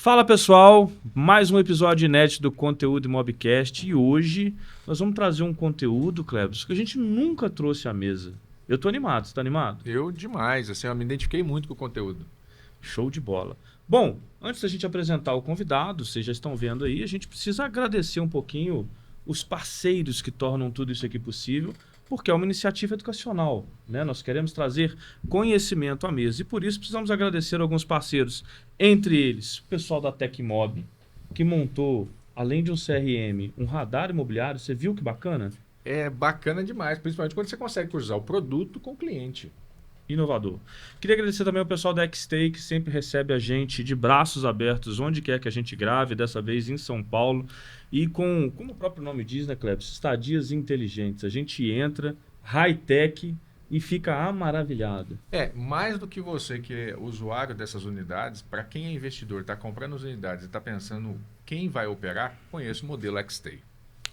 Fala pessoal, mais um episódio inédito do Conteúdo Mobcast e hoje nós vamos trazer um conteúdo, Cleber, que a gente nunca trouxe à mesa. Eu tô animado, você tá animado? Eu demais, assim, eu me identifiquei muito com o conteúdo. Show de bola. Bom, antes da gente apresentar o convidado, vocês já estão vendo aí, a gente precisa agradecer um pouquinho os parceiros que tornam tudo isso aqui possível, porque é uma iniciativa educacional, né? Nós queremos trazer conhecimento à mesa e por isso precisamos agradecer alguns parceiros, entre eles o pessoal da Tecmob, que montou, além de um CRM, um radar imobiliário. Você viu que bacana? É bacana demais, principalmente quando você consegue cruzar o produto com o cliente. Inovador. Queria agradecer também ao pessoal da Xstay, que sempre recebe a gente de braços abertos, onde quer que a gente grave, dessa vez em São Paulo. E como o próprio nome diz, né, Cleber? Estadias inteligentes. A gente entra, high-tech, e fica maravilhado. Mais do que você que é usuário dessas unidades, para quem é investidor, está comprando as unidades e está pensando quem vai operar, conheça o modelo Xstay.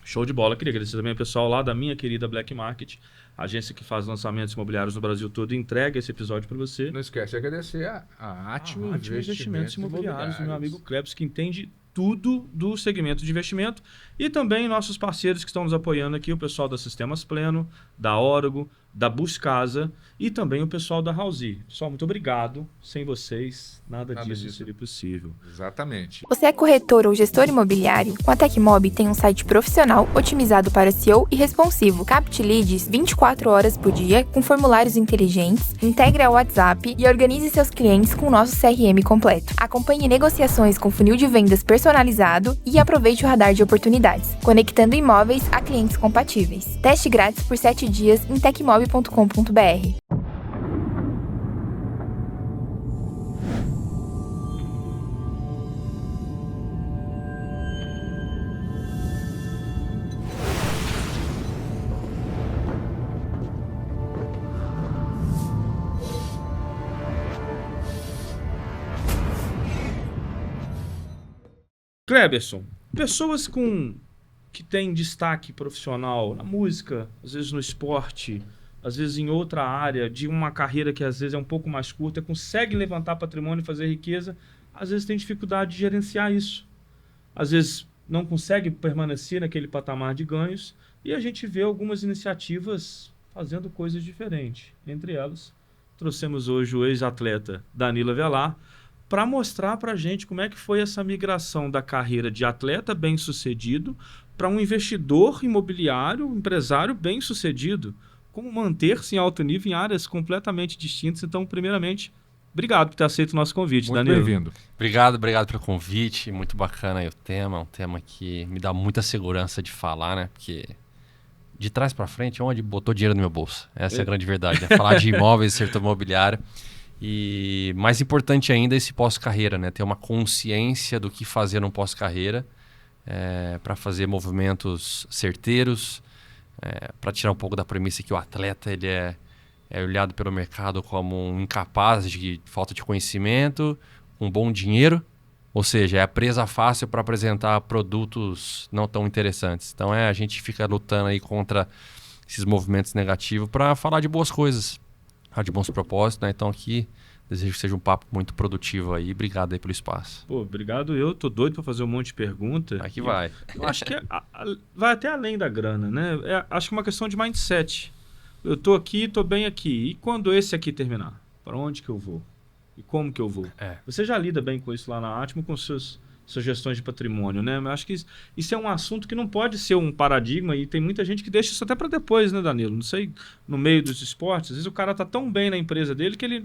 Show de bola. Queria agradecer também ao pessoal lá da minha querida Black Market, agência que faz lançamentos imobiliários no Brasil todo e entrega esse episódio para você. Não esquece de agradecer a Atmo Investimentos Imobiliários, do meu amigo Klebs, que entende tudo do segmento de investimento, e também nossos parceiros que estão nos apoiando aqui, o pessoal da Sistemas Pleno, da Orgo, da Buscasa e também o pessoal da Housey. Pessoal, muito obrigado. Sem vocês, nada disso seria possível. Exatamente. Você é corretor ou gestor imobiliário? Com a Tecmob tem um site profissional otimizado para SEO e responsivo. Capte leads 24 horas por dia com formulários inteligentes, integre ao WhatsApp e organize seus clientes com o nosso CRM completo. Acompanhe negociações com funil de vendas personalizado e aproveite o radar de oportunidades, conectando imóveis a clientes compatíveis. Teste grátis por 7 dias em tecmob.com.br. Kleberson, pessoas que têm destaque profissional na música, às vezes no esporte, às vezes em outra área, de uma carreira que às vezes é um pouco mais curta, conseguem levantar patrimônio e fazer riqueza, às vezes tem dificuldade de gerenciar isso. Às vezes não consegue permanecer naquele patamar de ganhos e a gente vê algumas iniciativas fazendo coisas diferentes. Entre elas, trouxemos hoje o ex-atleta Danilo Avelar, para mostrar para a gente como é que foi essa migração da carreira de atleta bem-sucedido para um investidor imobiliário, empresário bem-sucedido. Como manter-se em alto nível em áreas completamente distintas. Então, primeiramente, obrigado por ter aceito o nosso convite, Muito Danilo. bem-vindo. Obrigado pelo convite. Muito bacana aí o tema. Um tema que me dá muita segurança de falar, né? Porque de trás para frente, onde botou dinheiro no meu bolso. Essa é a grande verdade, né? Falar de imóveis, setor imobiliário. E mais importante ainda esse pós-carreira, né? Ter uma consciência do que fazer no pós-carreira para fazer movimentos certeiros, para tirar um pouco da premissa que o atleta ele é olhado pelo mercado como um incapaz de falta de conhecimento, um bom dinheiro, ou seja, é a presa fácil para apresentar produtos não tão interessantes. Então a gente fica lutando aí contra esses movimentos negativos para falar de boas coisas. De bons propósitos, né? Então aqui desejo que seja um papo muito produtivo aí. Obrigado aí pelo espaço. Pô, obrigado. Eu tô doido para fazer um monte de pergunta. Aqui vai. Eu acho que vai até além da grana, né? Acho que é uma questão de mindset. Eu tô aqui, tô bem aqui. E quando esse aqui terminar? Para onde que eu vou? E como que eu vou? Você já lida bem com isso lá na Atmo, com suas gestões de patrimônio, né? Mas acho que isso é um assunto que não pode ser um paradigma e tem muita gente que deixa isso até para depois, né, Danilo? Não sei, no meio dos esportes, às vezes o cara tá tão bem na empresa dele que ele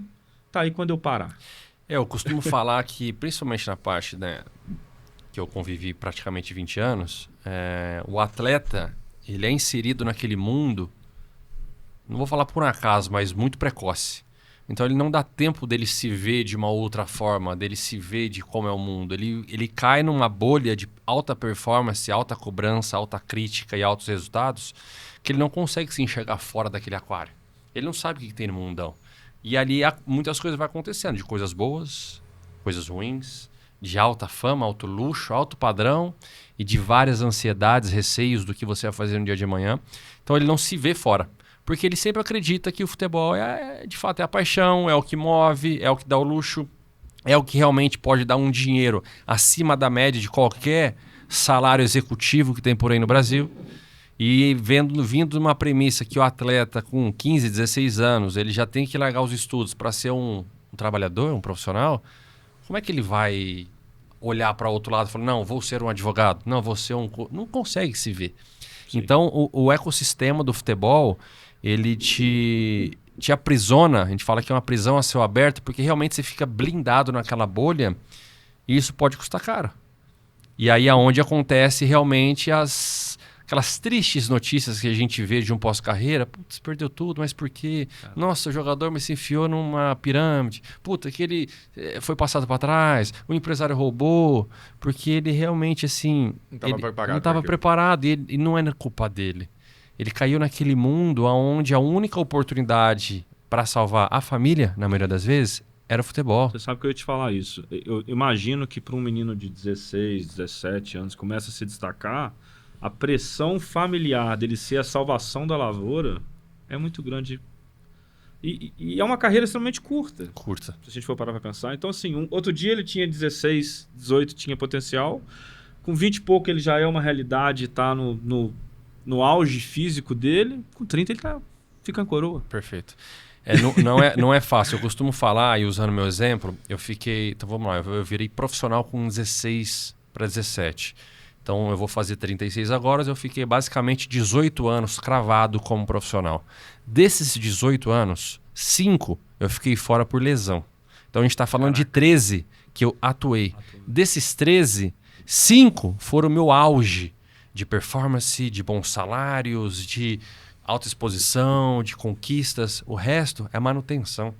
tá aí quando eu parar. Eu costumo falar que, principalmente na parte, né, que eu convivi praticamente 20 anos, o atleta, ele é inserido naquele mundo, não vou falar por um acaso, mas muito precoce. Então ele não dá tempo dele se ver de uma outra forma, dele se ver de como é o mundo. Ele cai numa bolha de alta performance, alta cobrança, alta crítica e altos resultados, que ele não consegue se enxergar fora daquele aquário. Ele não sabe o que tem no mundão. E ali muitas coisas vão acontecendo, de coisas boas, coisas ruins, de alta fama, alto luxo, alto padrão e de várias ansiedades, receios do que você vai fazer no dia de amanhã. Então ele não se vê fora. Porque ele sempre acredita que o futebol de fato é a paixão, é o que move, é o que dá o luxo, é o que realmente pode dar um dinheiro acima da média de qualquer salário executivo que tem por aí no Brasil. E vindo de uma premissa que o atleta com 15, 16 anos, ele já tem que largar os estudos para ser um trabalhador, um profissional, como é que ele vai olhar para o outro lado e falar, não, vou ser um advogado, não, vou ser um... Não consegue se ver. Sim. Então, o ecossistema do futebol, ele te aprisiona, a gente fala que é uma prisão a céu aberto, porque realmente você fica blindado naquela bolha e isso pode custar caro. E aí é onde acontece realmente aquelas tristes notícias que a gente vê de um pós-carreira. Putz, perdeu tudo, mas por quê? Nossa, o jogador me se enfiou numa pirâmide. Puta, que ele foi passado para trás, o empresário roubou, porque ele realmente, assim... Não estava preparado e não é culpa dele. Ele caiu naquele mundo onde a única oportunidade para salvar a família, na maioria das vezes, era o futebol. Você sabe que eu ia te falar isso. Eu imagino que para um menino de 16, 17 anos começa a se destacar, a pressão familiar dele ser a salvação da lavoura é muito grande. E é uma carreira extremamente curta. Curta. Se a gente for parar para pensar. Então, assim, outro dia ele tinha 16, 18, tinha potencial. Com 20 e pouco ele já é uma realidade, está no auge físico dele. Com 30 ele fica em coroa. Perfeito. Não é fácil. Eu costumo falar, e usando meu exemplo, eu fiquei... Então vamos lá, eu virei profissional com 16 para 17. Então eu vou fazer 36 agora, eu fiquei basicamente 18 anos cravado como profissional. Desses 18 anos, 5 eu fiquei fora por lesão. Então a gente está falando de 13 que eu atuei. Desses 13, 5 foram o meu auge de performance, de bons salários, de alta exposição, de conquistas. O resto é manutenção.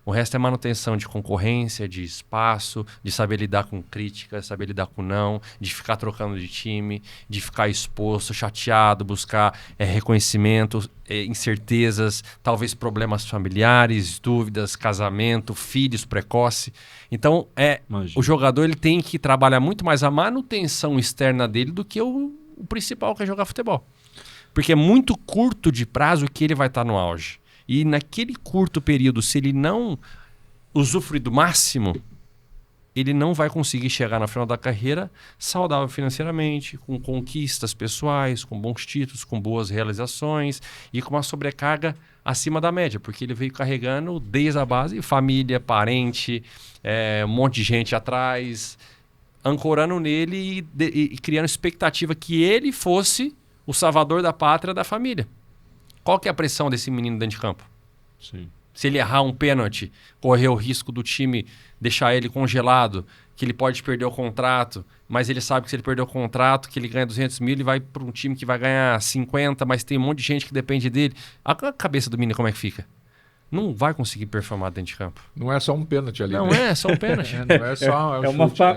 O resto é manutenção de concorrência, de espaço, de saber lidar com críticas, saber lidar com não, de ficar trocando de time, de ficar exposto, chateado, buscar reconhecimento, incertezas, talvez problemas familiares, dúvidas, casamento, filhos precoce. Então, o jogador ele tem que trabalhar muito mais a manutenção externa dele do que o principal, que é jogar futebol. Porque é muito curto de prazo que ele vai estar no auge. E naquele curto período, se ele não usufruir do máximo, ele não vai conseguir chegar na final da carreira saudável financeiramente, com conquistas pessoais, com bons títulos, com boas realizações e com uma sobrecarga acima da média, porque ele veio carregando desde a base família, parente, um monte de gente atrás, ancorando nele e criando expectativa que ele fosse o salvador da pátria, da família. Qual que é a pressão desse menino dentro de campo? Sim. Se ele errar um pênalti, correr o risco do time deixar ele congelado, que ele pode perder o contrato, mas ele sabe que se ele perder o contrato, que ele ganha 200 mil, ele vai para um time que vai ganhar 50, mas tem um monte de gente que depende dele. A cabeça do menino como é que fica? Não vai conseguir performar dentro de campo. Não é só um pênalti ali. Não é só um pênalti. Não é só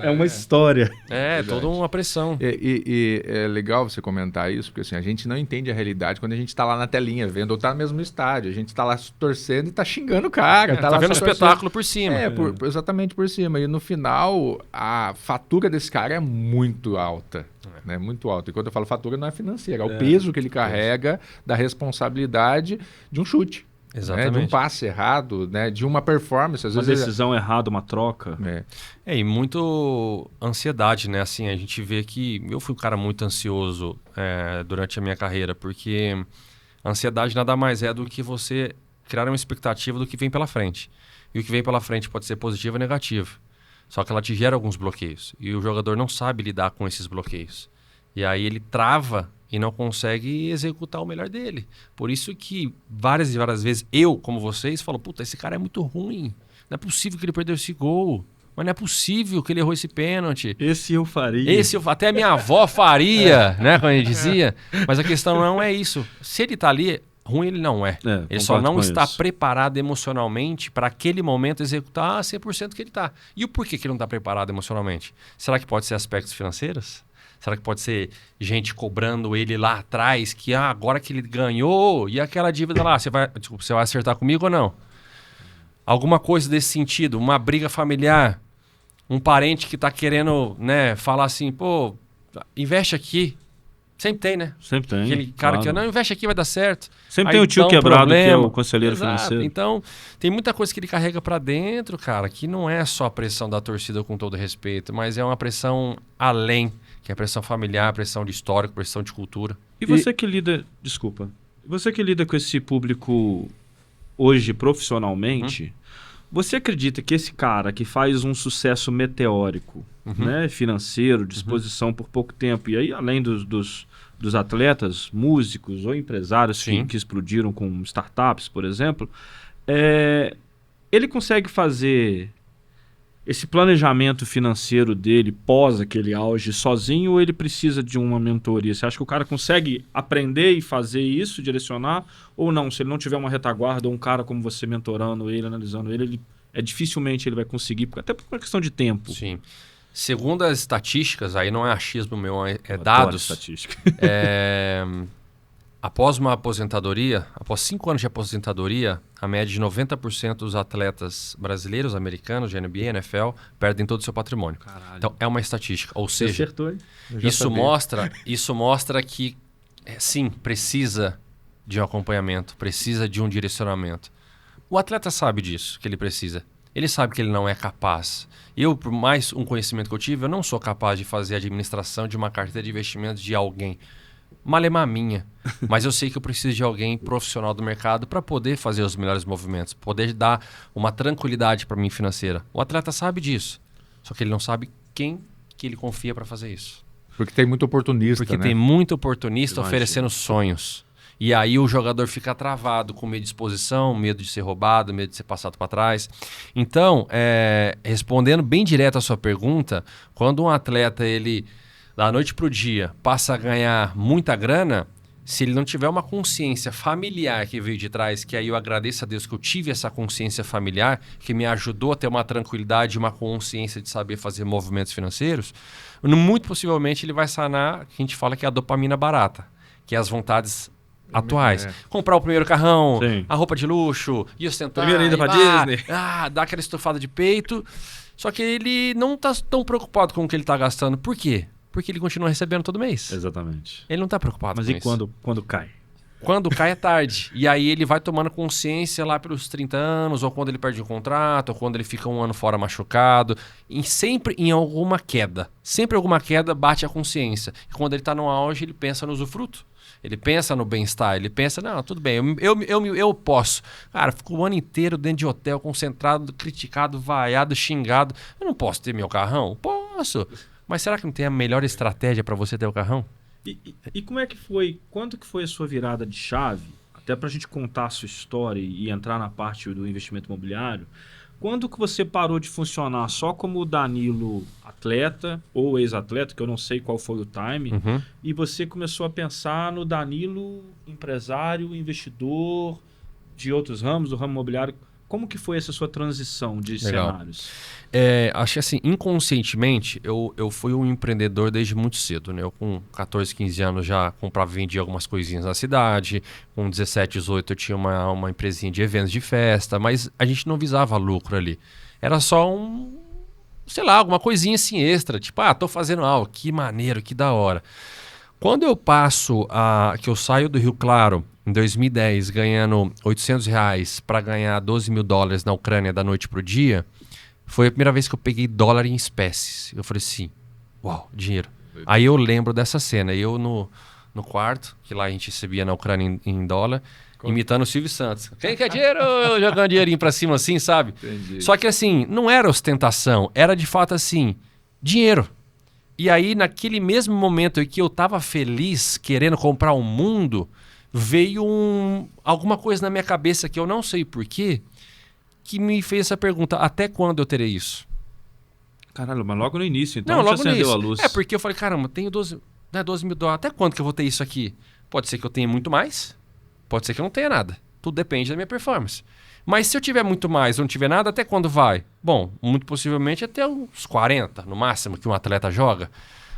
é uma história. É toda uma pressão. E é legal você comentar isso, porque assim, a gente não entende a realidade quando a gente está lá na telinha vendo, ou está mesmo no estádio. A gente está lá torcendo e está xingando o cara. Tá vendo o espetáculo por cima. Exatamente por cima. E no final, a fatura desse cara é muito alta. Né? Muito alta. E quando eu falo fatura, não é financeira. É o peso que ele carrega da responsabilidade de um chute. Exatamente. Né? De um passe errado, né? De uma performance. Às uma vezes decisão errada, uma troca. E muito ansiedade, né? Assim, a gente vê que eu fui um cara muito ansioso durante a minha carreira, porque a ansiedade nada mais é do que você criar uma expectativa do que vem pela frente. E o que vem pela frente pode ser positivo ou negativo. Só que ela te gera alguns bloqueios. E o jogador não sabe lidar com esses bloqueios. E aí ele trava e não consegue executar o melhor dele. Por isso que várias e várias vezes eu, como vocês, falo, puta, esse cara é muito ruim. Não é possível que ele perdeu esse gol. Mas não é possível que ele errou esse pênalti. Esse eu faria. Até a minha avó faria, né? Como ele dizia. Mas a questão não é isso. Se ele tá ali, ruim ele não é. Ele só não está preparado emocionalmente para aquele momento executar 100% que ele tá. E o porquê que ele não está preparado emocionalmente? Será que pode ser aspectos financeiros? Será que pode ser gente cobrando ele lá atrás, que agora que ele ganhou, e aquela dívida lá, você vai acertar comigo ou não? Alguma coisa desse sentido, uma briga familiar, um parente que está querendo, né, falar assim, pô, investe aqui, Sempre tem, né? Sempre tem. Aquele cara claro. que, não, investe aqui, vai dar certo. Sempre Aí tem o tio dá um quebrado que é problema. o conselheiro Exato. financeiro. Então, tem muita coisa que ele carrega pra dentro, cara, que não é só a pressão da torcida, com todo respeito, mas é uma pressão além, que é a pressão familiar, pressão de histórico, pressão de cultura. E você que lida... Desculpa. Você que lida com esse público hoje profissionalmente, você acredita que esse cara que faz um sucesso meteórico, né, financeiro, de exposição por pouco tempo, e aí além dos atletas, músicos ou empresários que explodiram com startups, por exemplo, ele consegue fazer esse planejamento financeiro dele pós aquele auge sozinho, ou ele precisa de uma mentoria? Você acha que o cara consegue aprender e fazer isso, direcionar, ou não? Se ele não tiver uma retaguarda ou um cara como você mentorando ele, analisando ele, dificilmente ele vai conseguir, até por uma questão de tempo. Sim. Segundo as estatísticas, aí não é achismo meu, é Eu adoro dados. estatística. Após uma aposentadoria, após 5 anos de aposentadoria, a média de 90% dos atletas brasileiros, americanos, de NBA, NFL, perdem todo o seu patrimônio. Caralho. Então, é uma estatística. Ou Você seja, acertou, hein? isso mostra que, sim, precisa de um acompanhamento, precisa de um direcionamento. O atleta sabe disso, que ele precisa. Ele sabe que ele não é capaz. Eu, por mais um conhecimento que eu tive, eu não sou capaz de fazer a administração de uma carteira de investimentos de alguém. Malemar minha. Mas eu sei que eu preciso de alguém profissional do mercado para poder fazer os melhores movimentos, poder dar uma tranquilidade para mim financeira. O atleta sabe disso, só que ele não sabe quem que ele confia para fazer isso. Porque tem muito oportunista, Porque né? tem muito oportunista Imagina. oferecendo sonhos. E aí o jogador fica travado, com medo de exposição, medo de ser roubado, medo de ser passado para trás. Então, respondendo bem direto a sua pergunta, quando um atleta, ele, da noite para o dia, passa a ganhar muita grana, se ele não tiver uma consciência familiar que veio de trás, que aí eu agradeço a Deus que eu tive essa consciência familiar, que me ajudou a ter uma tranquilidade, uma consciência de saber fazer movimentos financeiros, muito possivelmente ele vai sanar, que a gente fala que é a dopamina barata, que é as vontades atuais. Comprar o primeiro carrão, Sim. a roupa de luxo, e ostentar. Primeiro ida e pra vá, Disney. dar aquela estufada de peito. Só que ele não tá tão preocupado com o que ele tá gastando. Por quê? Porque ele continua recebendo todo mês. Exatamente. Ele não tá preocupado Mas com e isso. quando cai? Quando cai é tarde. E aí ele vai tomando consciência lá pelos 30 anos, ou quando ele perde um contrato, ou quando ele fica um ano fora machucado. E sempre em alguma queda. Sempre alguma queda bate a consciência. E quando ele tá no auge, ele pensa no usufruto. Ele pensa no bem-estar, ele pensa, não, tudo bem, eu posso. Cara, fico o ano inteiro dentro de hotel, concentrado, criticado, vaiado, xingado. Eu não posso ter meu carrão? Posso. Mas será que não tem a melhor estratégia para você ter o carrão? E como é que foi, quando que foi a sua virada de chave, até pra gente contar a sua história e entrar na parte do investimento imobiliário, quando que você parou de funcionar só como o Danilo atleta ou ex-atleta, que eu não sei qual foi o time, e você começou a pensar no Danilo empresário, investidor de outros ramos, do ramo imobiliário? Como que foi essa sua transição de cenários? Acho que assim, inconscientemente, eu fui um empreendedor desde muito cedo, né? Eu com 14, 15 anos já comprava e vendia algumas coisinhas na cidade. Com 17, 18 eu tinha uma empresinha de eventos de festa, mas a gente não visava lucro ali. Era só alguma coisinha assim extra. Tipo, tô fazendo algo, que maneiro, que da hora. Quando eu que eu saio do Rio Claro, em 2010, ganhando R$800 para ganhar $12.000 na Ucrânia da noite pro dia, foi a primeira vez que eu peguei dólar em espécies. Eu falei assim, uau, dinheiro. Aí eu lembro dessa cena, eu no quarto, que lá a gente recebia na Ucrânia em dólar, imitando o Silvio Santos. Quem quer dinheiro? Jogando dinheirinho pra cima assim, sabe? Entendi. Só que assim, não era ostentação, era de fato assim, dinheiro. E aí, naquele mesmo momento em que eu tava feliz, querendo comprar o mundo, veio alguma coisa na minha cabeça que eu não sei porquê, que me fez essa pergunta, até quando eu terei isso? Caralho, mas logo no início, então Não, te logo acendeu nisso. a luz. Porque eu falei, caramba, tenho $12.000, até quando que eu vou ter isso aqui? Pode ser que eu tenha muito mais, pode ser que eu não tenha nada. Tudo depende da minha performance. Mas se eu tiver muito mais ou não tiver nada, até quando vai? Bom, muito possivelmente até uns 40, no máximo, que um atleta joga.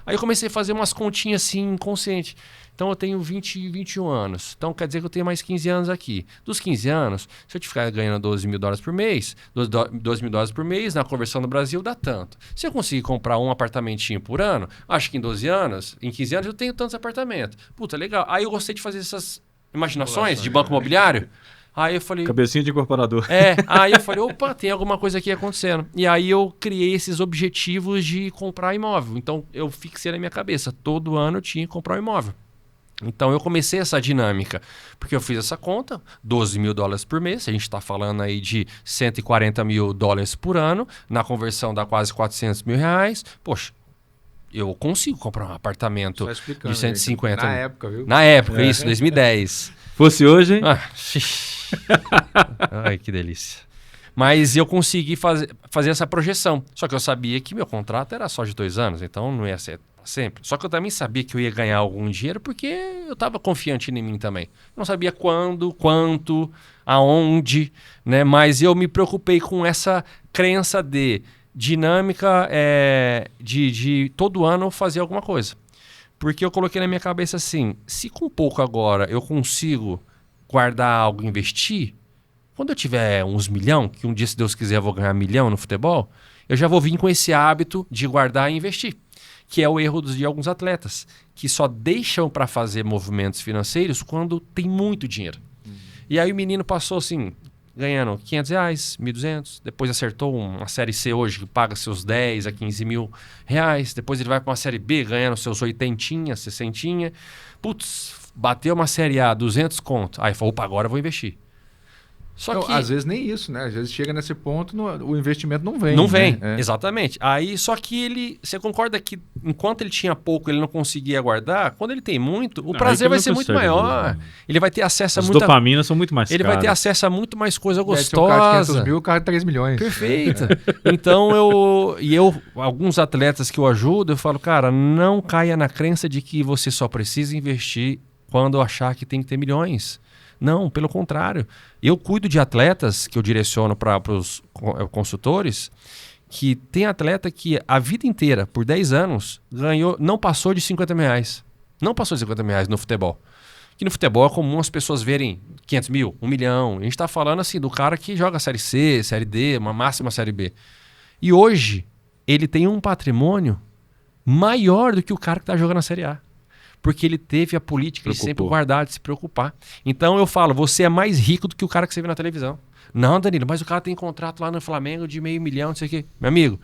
Aí eu comecei a fazer umas continhas assim, inconsciente. Então eu tenho 20, 21 anos. Então quer dizer que eu tenho mais 15 anos aqui. Dos 15 anos, se eu ficar ganhando $12.000 por mês, $12.000 por mês, na conversão do Brasil dá tanto. Se eu conseguir comprar um apartamentinho por ano, acho que em 12 anos, em 15 anos eu tenho tantos apartamentos. Puta, legal. Aí eu gostei de fazer essas imaginações de banco imobiliário. Aí eu falei... Cabecinha de incorporador. Aí eu falei, opa, tem alguma coisa aqui acontecendo. E aí eu criei esses objetivos de comprar imóvel. Então eu fixei na minha cabeça, todo ano eu tinha que comprar um imóvel. Então eu comecei essa dinâmica, porque eu fiz essa conta, $12.000 por mês, a gente está falando aí de $140.000 por ano, na conversão dá quase R$400 mil. Poxa, eu consigo comprar um apartamento de 150 Na mil. época, viu? Na época, isso, 2010. Fosse hoje, hein? Ai, que delícia. Mas eu consegui fazer essa projeção. Só que eu sabia que meu contrato era só de 2 anos, então não ia ser sempre. Só que eu também sabia que eu ia ganhar algum dinheiro porque eu estava confiante em mim também. Não sabia quando, quanto, aonde, né? Mas eu me preocupei com essa crença de dinâmica de todo ano fazer alguma coisa. Porque eu coloquei na minha cabeça assim, se com pouco agora eu consigo guardar algo e investir, quando eu tiver uns milhão, que um dia, se Deus quiser, eu vou ganhar 1 milhão no futebol, eu já vou vir com esse hábito de guardar e investir. Que é o erro de alguns atletas, que só deixam para fazer movimentos financeiros quando tem muito dinheiro. E aí o menino passou assim, ganhando R$500, R$1.200, depois acertou uma Série C hoje, que paga seus 10 a 15 mil reais, depois ele vai para uma Série B, ganhando seus 80, 60. Putz, bateu uma Série A, 200 conto. Aí falou, opa, agora eu vou investir. Só Então, que... às vezes nem isso, né? Às vezes chega nesse ponto, o investimento não vem. Não vem, né? exatamente. Aí, só que você concorda que enquanto ele tinha pouco, ele não conseguia guardar? Quando ele tem muito, o prazer vai ser muito maior. Ele vai ter acesso a As muita... dopaminas são muito mais Ele caras. vai ter acesso a muito mais coisa Um carro de 500 gostosa. mil, o carro de 3 milhões. Perfeito. Então, alguns atletas que eu ajudo, eu falo, cara, não caia na crença de que você só precisa investir quando achar que tem que ter milhões. Não, pelo contrário. Eu cuido de atletas que eu direciono para os consultores, que tem atleta que a vida inteira, por 10 anos, não passou de R$50 mil. Não passou de R$50 mil no futebol. Que no futebol é comum as pessoas verem 500 mil, 1 milhão. A gente está falando assim do cara que joga Série C, Série D, uma máxima Série B. E hoje, ele tem um patrimônio maior do que o cara que está jogando na Série A. Porque ele teve a política de sempre guardar, de se preocupar. Então eu falo, você é mais rico do que o cara que você vê na televisão. Não, Danilo, mas o cara tem contrato lá no Flamengo de $500 mil, não sei o quê. Meu amigo,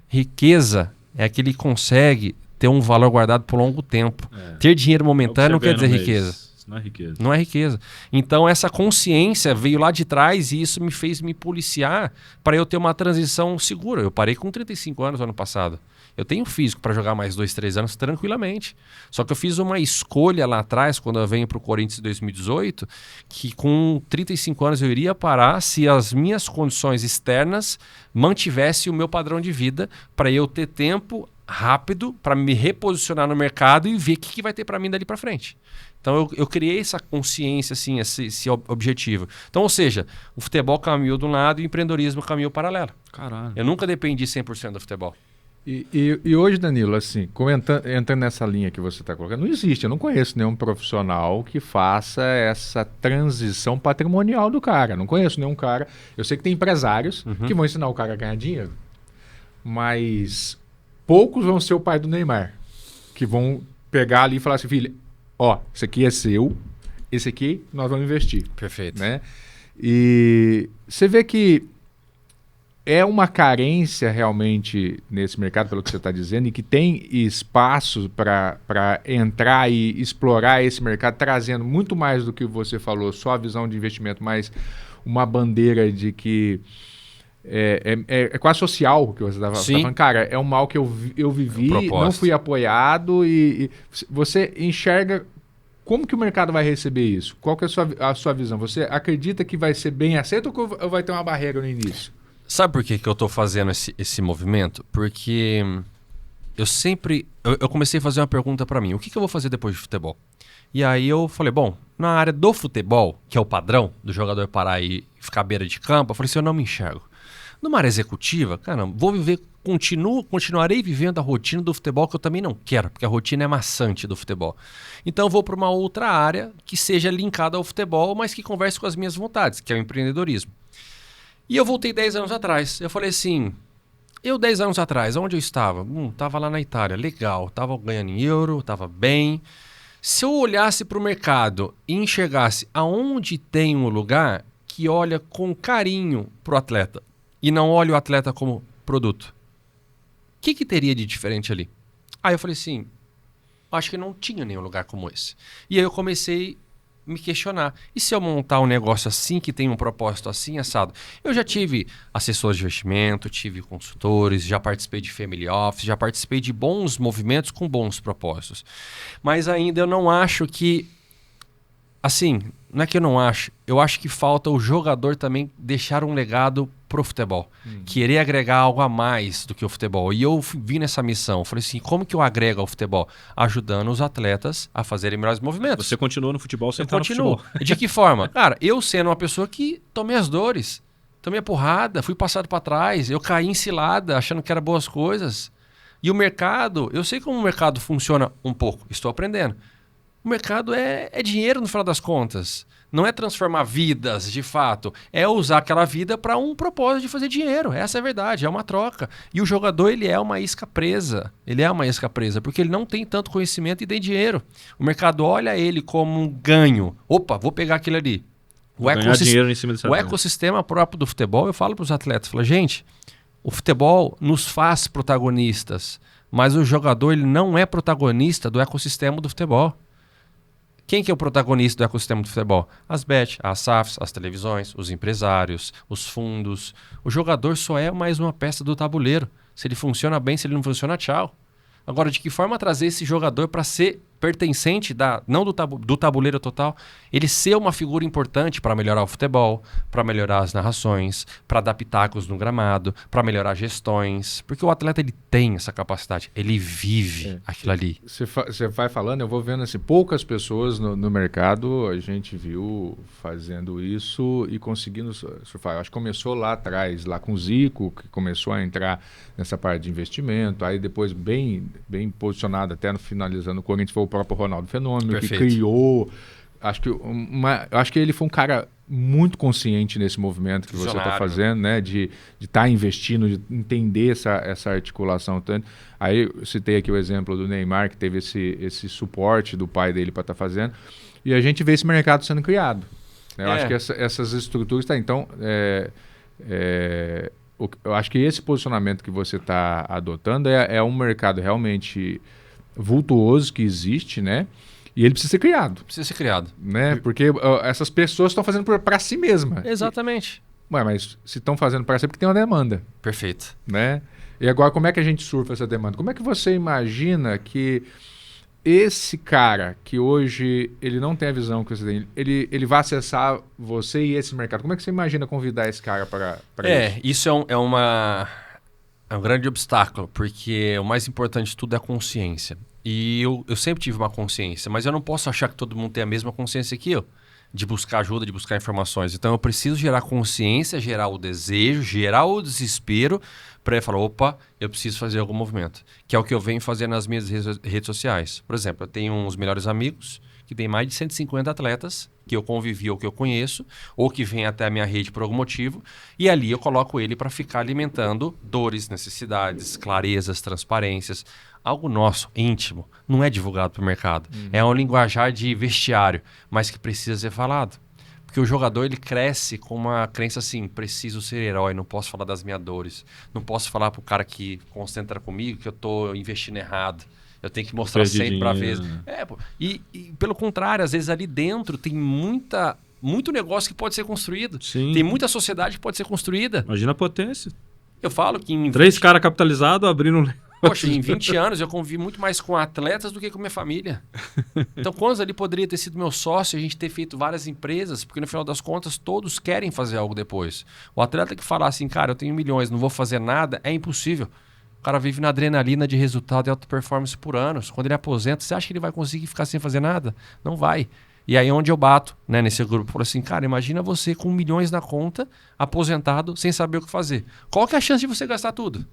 riqueza é que ele consegue ter um valor guardado por longo tempo. Ter dinheiro momentâneo não quer dizer riqueza. Isso não é riqueza. Não é riqueza. Então essa consciência veio lá de trás e isso me fez me policiar para eu ter uma transição segura. Eu parei com 35 anos no ano passado. Eu tenho físico para jogar mais 2, 3 anos tranquilamente. Só que eu fiz uma escolha lá atrás, quando eu venho para o Corinthians em 2018, que com 35 anos eu iria parar se as minhas condições externas mantivessem o meu padrão de vida para eu ter tempo rápido para me reposicionar no mercado e ver o que vai ter para mim dali para frente. Então eu criei essa consciência, assim, esse objetivo. Então, ou seja, o futebol caminhou de um lado e o empreendedorismo caminhou paralelo. Caralho. Eu nunca dependi 100% do futebol. E hoje, Danilo, assim, entrando nessa linha que você está colocando, não existe, eu não conheço nenhum profissional que faça essa transição patrimonial do cara. Não conheço nenhum cara. Eu sei que tem empresários que vão ensinar o cara a ganhar dinheiro, mas poucos vão ser o pai do Neymar, que vão pegar ali e falar assim, filho, ó, isso aqui é seu, esse aqui nós vamos investir. Perfeito. Né? E você vê que é uma carência realmente nesse mercado, pelo que você está dizendo, e que tem espaço para entrar e explorar esse mercado, trazendo muito mais do que você falou, só a visão de investimento, mas uma bandeira de que é quase social o que você estava falando. Cara, é um mal que eu vivi, não fui apoiado, e você enxerga como que o mercado vai receber isso? Qual que é a sua visão? Você acredita que vai ser bem aceito ou vai ter uma barreira no início? Sabe por que eu estou fazendo esse movimento? Porque eu comecei a fazer uma pergunta para mim. O que eu vou fazer depois de futebol? E aí eu falei, bom, na área do futebol, que é o padrão do jogador parar e ficar à beira de campo, eu falei assim, eu não me enxergo. Numa área executiva, cara, vou viver, continuarei vivendo a rotina do futebol que eu também não quero, porque a rotina é maçante do futebol. Então vou para uma outra área que seja linkada ao futebol, mas que converse com as minhas vontades, que é o empreendedorismo. E eu voltei 10 anos atrás. Eu falei assim, 10 anos atrás, onde eu estava? Estava lá na Itália, legal, estava ganhando em euro, estava bem. Se eu olhasse para o mercado e enxergasse aonde tem um lugar que olha com carinho para o atleta e não olha o atleta como produto, o que teria de diferente ali? Aí eu falei assim, acho que não tinha nenhum lugar como esse. E aí eu comecei a me questionar. E se eu montar um negócio assim, que tem um propósito assim, assado? Eu já tive assessores de investimento, tive consultores, já participei de family office, já participei de bons movimentos com bons propósitos. Mas ainda eu não acho que... Assim, não é que eu acho que falta o jogador também deixar um legado pro futebol. Querer agregar algo a mais do que o futebol. E eu vim nessa missão. Falei assim, como que eu agrego ao futebol? Ajudando os atletas a fazerem melhores movimentos. Você continua no futebol sem Eu estar no continuo. futebol. De que forma? Cara, eu sendo uma pessoa que tomei as dores, tomei a porrada, fui passado para trás, eu caí em cilada achando que eram boas coisas. E o mercado, eu sei como o mercado funciona um pouco, estou aprendendo. O mercado é dinheiro no final das contas. Não é transformar vidas, de fato. É usar aquela vida para um propósito de fazer dinheiro. Essa é a verdade, é uma troca. E o jogador, ele é uma isca presa. Ele é uma isca presa, porque ele não tem tanto conhecimento e tem dinheiro. O mercado olha ele como um ganho. Opa, vou pegar aquele ali. Ganhar dinheiro em cima desse O ecossistema próprio do futebol, eu falo para os atletas, falo, gente, o futebol nos faz protagonistas, mas o jogador ele não é protagonista do ecossistema do futebol. Quem que é o protagonista do ecossistema do futebol? As bets, as SAFs, as televisões, os empresários, os fundos. O jogador só é mais uma peça do tabuleiro. Se ele funciona bem, se ele não funciona, tchau. Agora, de que forma trazer esse jogador para ser pertencente, não do tabuleiro total, ele ser uma figura importante para melhorar o futebol, para melhorar as narrações, para dar pitacos no gramado, para melhorar gestões. Porque o atleta ele tem essa capacidade, ele vive aquilo ali. Você vai falando, eu vou vendo assim, poucas pessoas no mercado a gente viu fazendo isso e conseguindo surfar. Acho que começou lá atrás, lá com o Zico, que começou a entrar nessa parte de investimento, aí depois bem posicionado até no finalizando o Corinthians foi o próprio Ronaldo Fenômeno. Perfeito. Que criou, acho que ele foi um cara muito consciente nesse movimento que você está fazendo, né? De estar investindo, de entender essa articulação tanto. Aí eu citei aqui o exemplo do Neymar, que teve esse suporte do pai dele para estar fazendo, e a gente vê esse mercado sendo criado, né? Eu acho que essas estruturas então eu acho que esse posicionamento que você está adotando é um mercado realmente vultuoso que existe, né? E ele precisa ser criado. Precisa ser criado. Né? Porque essas pessoas estão fazendo para si mesmas. Exatamente. Ué, mas se estão fazendo para si, é porque tem uma demanda. Perfeito. Né? E agora, como é que a gente surfa essa demanda? Como é que você imagina que esse cara que hoje ele não tem a visão que você tem, ele vai acessar você e esse mercado? Como é que você imagina convidar esse cara para isso? Isso é um grande obstáculo, porque o mais importante de tudo é a consciência. E eu sempre tive uma consciência, mas eu não posso achar que todo mundo tem a mesma consciência que eu, de buscar ajuda, de buscar informações. Então eu preciso gerar consciência, gerar o desejo, gerar o desespero, para falar, opa, eu preciso fazer algum movimento. Que é o que eu venho fazendo nas minhas redes sociais. Por exemplo, eu tenho uns melhores amigos que tem mais de 150 atletas que eu convivi ou que eu conheço, ou que vem até a minha rede por algum motivo, e ali eu coloco ele para ficar alimentando dores, necessidades, clarezas, transparências, algo nosso, íntimo, não é divulgado para o mercado. É um linguajar de vestiário, mas que precisa ser falado. Porque o jogador ele cresce com uma crença assim, preciso ser herói, não posso falar das minhas dores, não posso falar para o cara que concentra comigo que eu estou investindo errado. Eu tenho que mostrar sempre para ver. E pelo contrário, às vezes ali dentro tem muito negócio que pode ser construído. Sim. Tem muita sociedade que pode ser construída. Imagina a potência. Eu falo que em 3 caras capitalizados abrindo um... Poxa, em 20 anos eu convivi muito mais com atletas do que com minha família. Então, quantos ali poderia ter sido meu sócio e a gente ter feito várias empresas, porque no final das contas todos querem fazer algo depois. O atleta que falar assim, cara, eu tenho milhões, não vou fazer nada, é impossível. O cara vive na adrenalina de resultado e alta performance por anos. Quando ele aposenta, você acha que ele vai conseguir ficar sem fazer nada? Não vai. E aí onde eu bato, né, nesse grupo, falo assim, cara, imagina você com milhões na conta, aposentado, sem saber o que fazer. Qual que é a chance de você gastar tudo?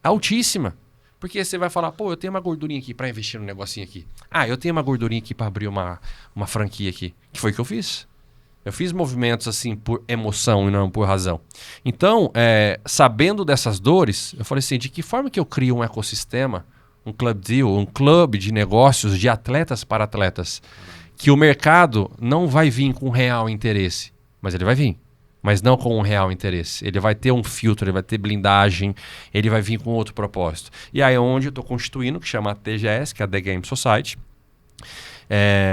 Altíssima. Porque você vai falar, pô, eu tenho uma gordurinha aqui para investir num negocinho aqui. Ah, eu tenho uma gordurinha aqui para abrir uma franquia aqui. Que foi o que eu fiz. Eu fiz movimentos assim por emoção e não por razão. Então, sabendo dessas dores, eu falei assim, de que forma que eu crio um ecossistema, um club deal, um clube de negócios de atletas para atletas, que o mercado não vai vir com real interesse, mas ele vai vir. Mas não com um real interesse. Ele vai ter um filtro, ele vai ter blindagem, ele vai vir com outro propósito. E aí é onde eu estou constituindo, que chama a TGS, que é a The Game Society.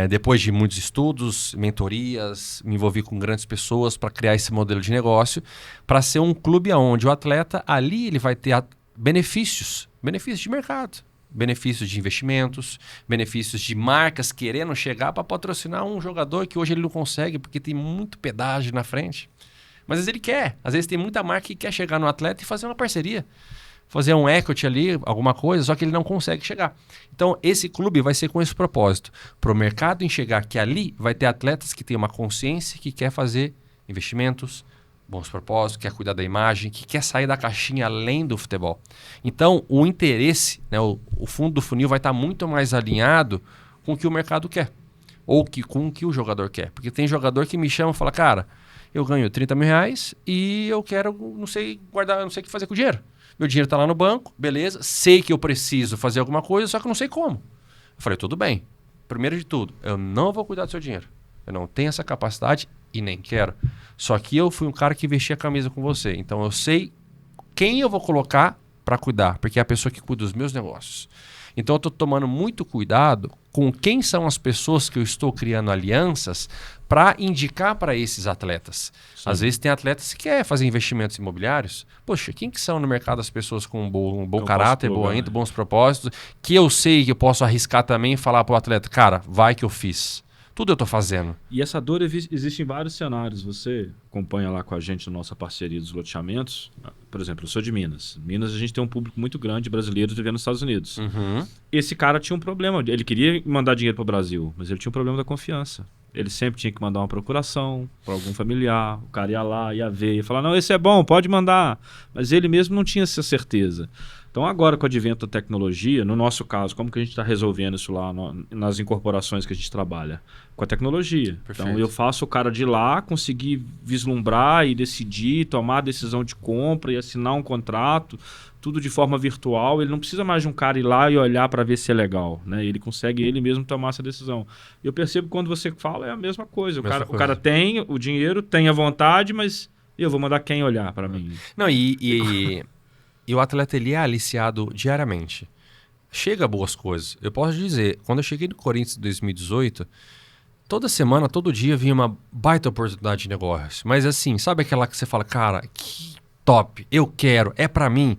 Depois de muitos estudos, mentorias, me envolvi com grandes pessoas para criar esse modelo de negócio, para ser um clube onde o atleta, ali ele vai ter benefícios de mercado. Benefícios de investimentos, benefícios de marcas querendo chegar para patrocinar um jogador que hoje ele não consegue porque tem muito pedágio na frente. Mas às vezes ele quer. Às vezes tem muita marca que quer chegar no atleta e fazer uma parceria. Fazer um equity ali, alguma coisa, só que ele não consegue chegar. Então esse clube vai ser com esse propósito. Para o mercado enxergar que ali vai ter atletas que têm uma consciência que quer fazer investimentos, bons propósitos, quer cuidar da imagem, que quer sair da caixinha além do futebol. Então, o interesse, né, o fundo do funil vai estar muito mais alinhado com o que o mercado quer. Ou com o que o jogador quer. Porque tem jogador que me chama e fala, cara, eu ganho 30 mil reais e eu quero, não sei guardar, não sei o que fazer com o dinheiro. Meu dinheiro está lá no banco, beleza, sei que eu preciso fazer alguma coisa, só que eu não sei como. Eu falei, tudo bem. Primeiro de tudo, eu não vou cuidar do seu dinheiro. Eu não tenho essa capacidade e nem quero. Só que eu fui um cara que vestia a camisa com você. Então eu sei quem eu vou colocar para cuidar, porque é a pessoa que cuida dos meus negócios. Então eu estou tomando muito cuidado com quem são as pessoas que eu estou criando alianças para indicar para esses atletas. Sim. Às vezes tem atletas que querem fazer investimentos imobiliários. Poxa, quem que são no mercado as pessoas com um bom caráter, boa índole, bons propósitos, que eu sei que eu posso arriscar também e falar para o atleta, cara, vai que eu fiz. Tudo eu estou fazendo. E essa dor existe em vários cenários. Você acompanha lá com a gente na nossa parceria dos loteamentos. Por exemplo, eu sou de Minas. Minas a gente tem um público muito grande de brasileiros vivendo nos Estados Unidos. Uhum. Esse cara tinha um problema. Ele queria mandar dinheiro para o Brasil, mas ele tinha um problema da confiança. Ele sempre tinha que mandar uma procuração para algum familiar. O cara ia lá, ia ver, ia falar, não, esse é bom, pode mandar. Mas ele mesmo não tinha essa certeza. Então agora com o advento da tecnologia, no nosso caso, como que a gente está resolvendo isso lá nas incorporações que a gente trabalha? Com a tecnologia. Perfeito. Então eu faço o cara de lá conseguir vislumbrar e decidir, tomar a decisão de compra e assinar um contrato, tudo de forma virtual. Ele não precisa mais de um cara ir lá e olhar para ver se é legal, né? Ele consegue ele mesmo tomar essa decisão. Eu percebo que quando você fala é a mesma coisa. O cara tem o dinheiro, tem a vontade, mas eu vou mandar quem olhar para mim. Não, e o atleta ele é aliciado diariamente. Chega boas coisas. Eu posso dizer, quando eu cheguei no Corinthians em 2018, toda semana, todo dia vinha uma baita oportunidade de negócio. Mas assim, sabe aquela que você fala, cara, que top, eu quero, é pra mim.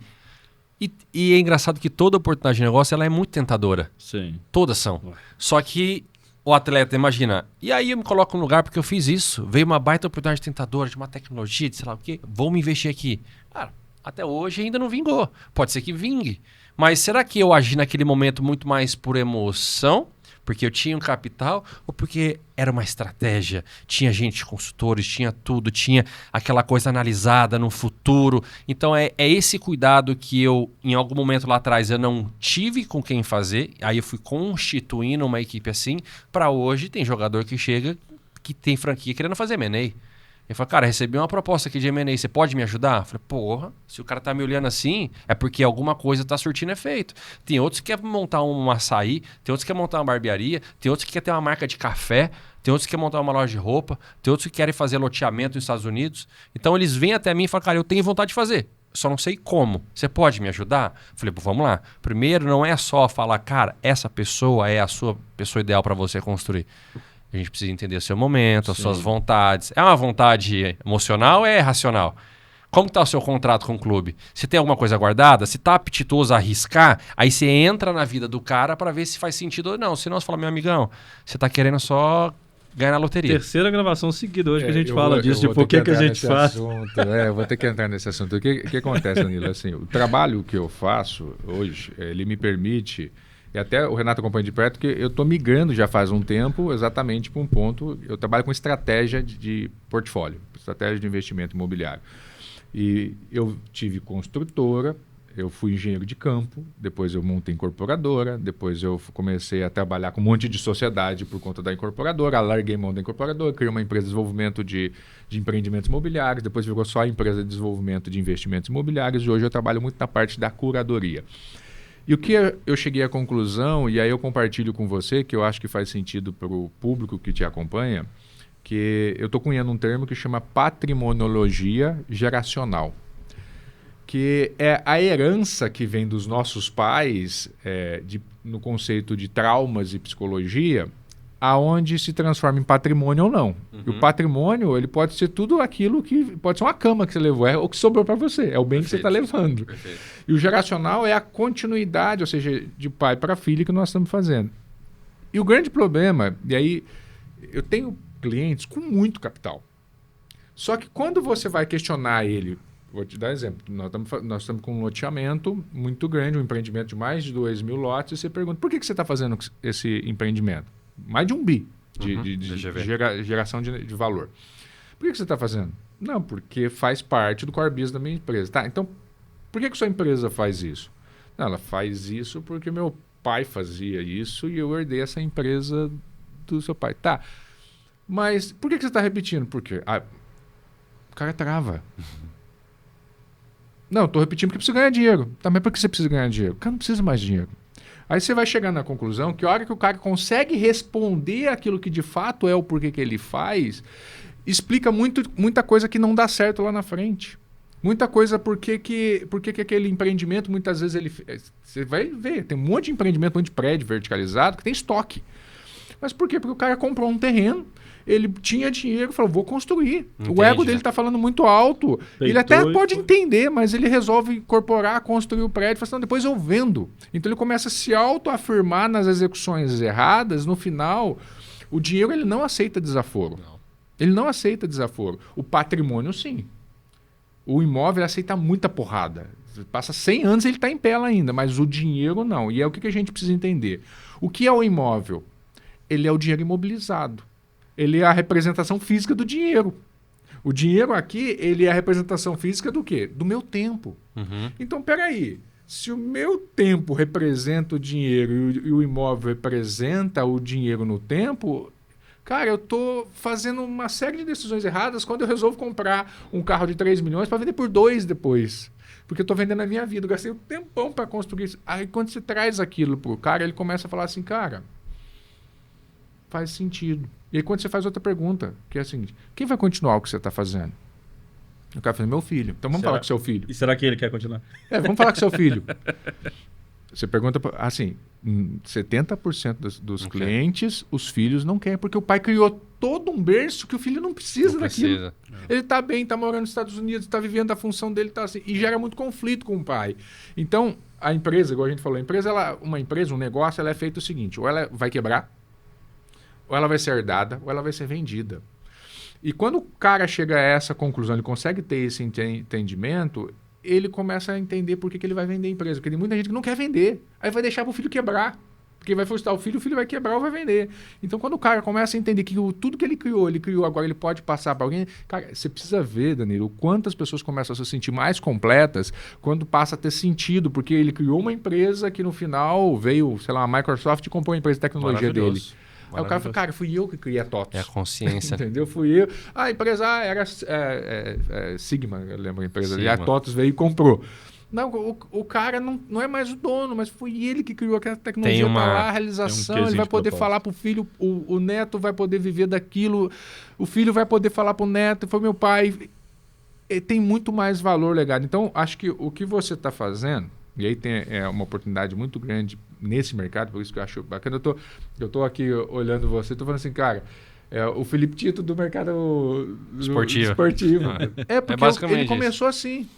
E é engraçado que toda oportunidade de negócio ela é muito tentadora. Sim. Todas são. Só que o atleta, imagina, e aí eu me coloco no lugar porque eu fiz isso. Veio uma baita oportunidade tentadora de uma tecnologia, de sei lá o quê, vou me investir aqui. Cara, até hoje ainda não vingou. Pode ser que vingue. Mas será que eu agi naquele momento muito mais por emoção? Porque eu tinha um capital? Ou porque era uma estratégia? Tinha gente, consultores, tinha tudo, tinha aquela coisa analisada no futuro. Então é esse cuidado que eu, em algum momento lá atrás, eu não tive com quem fazer. Aí eu fui constituindo uma equipe assim. Para hoje tem jogador que chega, que tem franquia querendo fazer M&A. Ele falou, cara, recebi uma proposta aqui de M&A, você pode me ajudar? Eu falei, porra, se o cara tá me olhando assim, é porque alguma coisa tá surtindo efeito. Tem outros que querem montar um açaí, tem outros que querem montar uma barbearia, tem outros que querem ter uma marca de café, tem outros que querem montar uma loja de roupa, tem outros que querem fazer loteamento nos Estados Unidos. Então eles vêm até mim e falam, cara, eu tenho vontade de fazer, só não sei como. Você pode me ajudar? Eu falei, pô, vamos lá. Primeiro, não é só falar, cara, essa pessoa é a sua pessoa ideal para você construir. A gente precisa entender o seu momento, as suas vontades. É uma vontade emocional ou é racional? Como está o seu contrato com o clube? Se tem alguma coisa guardada, se está apetitoso a arriscar, aí você entra na vida do cara para ver se faz sentido ou não. Senão você fala, meu amigão, você está querendo só ganhar na loteria. Terceira gravação seguida hoje que a gente fala disso, de por que a gente faz. Eu vou ter que entrar nesse assunto. O que acontece, Danilo? Assim, o trabalho que eu faço hoje, ele me permite E até o Renato acompanha de perto, que eu estou migrando já faz um tempo exatamente para um ponto. Eu trabalho com estratégia de portfólio, estratégia de investimento imobiliário. E eu tive construtora, eu fui engenheiro de campo, depois eu montei incorporadora, depois eu comecei a trabalhar com um monte de sociedade por conta da incorporadora, larguei mão da incorporadora, criei uma empresa de desenvolvimento de empreendimentos imobiliários, depois virou só a empresa de desenvolvimento de investimentos imobiliários e hoje eu trabalho muito na parte da curadoria. E o que eu cheguei à conclusão, e aí eu compartilho com você, que eu acho que faz sentido para o público que te acompanha, que eu estou cunhando um termo que chama patrimoniologia geracional, que é a herança que vem dos nossos pais no conceito de traumas e psicologia, aonde se transforma em patrimônio ou não. E o patrimônio, ele pode ser tudo aquilo que... Pode ser uma cama que você levou, é o que sobrou para você, é o bem que você está levando. Perfeito. E o geracional é a continuidade, ou seja, de pai para filho que nós estamos fazendo. E o grande problema, e aí eu tenho clientes com muito capital. Só que quando você vai questionar ele, vou te dar um exemplo, nós estamos com um loteamento muito grande, um empreendimento de mais de 2.000 lotes, e você pergunta, por que você está fazendo esse empreendimento? Mais de 1 bi de geração de valor. Por que você está fazendo? Não, porque faz parte do core business da minha empresa. Tá, então, por que sua empresa faz isso? Não, ela faz isso porque meu pai fazia isso e eu herdei essa empresa do seu pai. Tá, mas por que você está repetindo? Porque o cara trava. Não, estou repetindo porque preciso ganhar dinheiro. Tá, mas por que você precisa ganhar dinheiro? O cara não precisa mais de dinheiro. Aí você vai chegar na conclusão que a hora que o cara consegue responder aquilo que de fato é o porquê que ele faz, explica muita coisa que não dá certo lá na frente. Muita coisa porque que aquele empreendimento, muitas vezes, você vai ver, tem um monte de empreendimento, um monte de prédio verticalizado que tem estoque. Mas por quê? Porque o cara comprou um terreno, ele tinha dinheiro e falou, vou construir. Entendi, o ego dele está falando muito alto. Peitou ele até e pode foi. entender, mas ele resolve incorporar, construir o prédio, fala assim, não, depois eu vendo. Então ele começa a se autoafirmar nas execuções erradas. No final, o dinheiro ele não aceita desaforo. Não. Ele não aceita desaforo. O patrimônio, sim. O imóvel aceita muita porrada. Passa 100 anos e ele está em pé lá ainda, mas o dinheiro não. E é o que a gente precisa entender. O que é o imóvel? Ele é o dinheiro imobilizado. Ele é a representação física do dinheiro. O dinheiro aqui, ele é a representação física do quê? Do meu tempo. Uhum. Então, peraí. Se o meu tempo representa o dinheiro e o imóvel representa o dinheiro no tempo, cara, eu estou fazendo uma série de decisões erradas quando eu resolvo comprar um carro de 3 milhões para vender por 2 depois. Porque eu estou vendendo a minha vida. Eu gastei um tempão para construir isso. Aí, quando você traz aquilo para o cara, ele começa a falar assim, cara, faz sentido. E aí quando você faz outra pergunta, que é a seguinte, quem vai continuar o que você está fazendo? O cara fala, meu filho. Então vamos falar com seu filho. E será que ele quer continuar? Vamos falar com seu filho. Você pergunta, assim, 70% dos clientes, os filhos não querem, porque o pai criou todo um berço que o filho não precisa daquilo. Ele está bem, está morando nos Estados Unidos, está vivendo a função dele, tá assim, e gera muito conflito com o pai. Então, a empresa, igual a gente falou, uma empresa, um negócio, ela é feito o seguinte, ou ela vai quebrar, ou ela vai ser herdada, ou ela vai ser vendida. E quando o cara chega a essa conclusão, ele consegue ter esse entendimento, ele começa a entender por que ele vai vender a empresa. Porque tem muita gente que não quer vender. Aí vai deixar para o filho quebrar. Porque vai frustrar o filho vai quebrar ou vai vender. Então, quando o cara começa a entender que tudo que ele criou agora, ele pode passar para alguém. Cara, você precisa ver, Danilo, quantas pessoas começam a se sentir mais completas quando passa a ter sentido. Porque ele criou uma empresa que no final veio, sei lá, a Microsoft e comprou a empresa de tecnologia dele. Aí o cara fala, cara, fui eu que criei a TOTOS. É a consciência. Entendeu? Fui eu. A empresa era Sigma, eu lembro a empresa ali. A TOTOS veio e comprou. Não, o cara não é mais o dono, mas foi ele que criou aquela tecnologia, tá lá, a realização, ele vai poder falar pro filho, o neto vai poder viver daquilo, o filho vai poder falar pro neto, foi meu pai. Tem muito mais valor legado. Então, acho que o que você está fazendo, e aí tem uma oportunidade muito grande nesse mercado, por isso que eu acho bacana. Eu tô aqui olhando você, tô falando assim, cara, o Felipe Tito do mercado esportivo. Porque basicamente ele começou assim.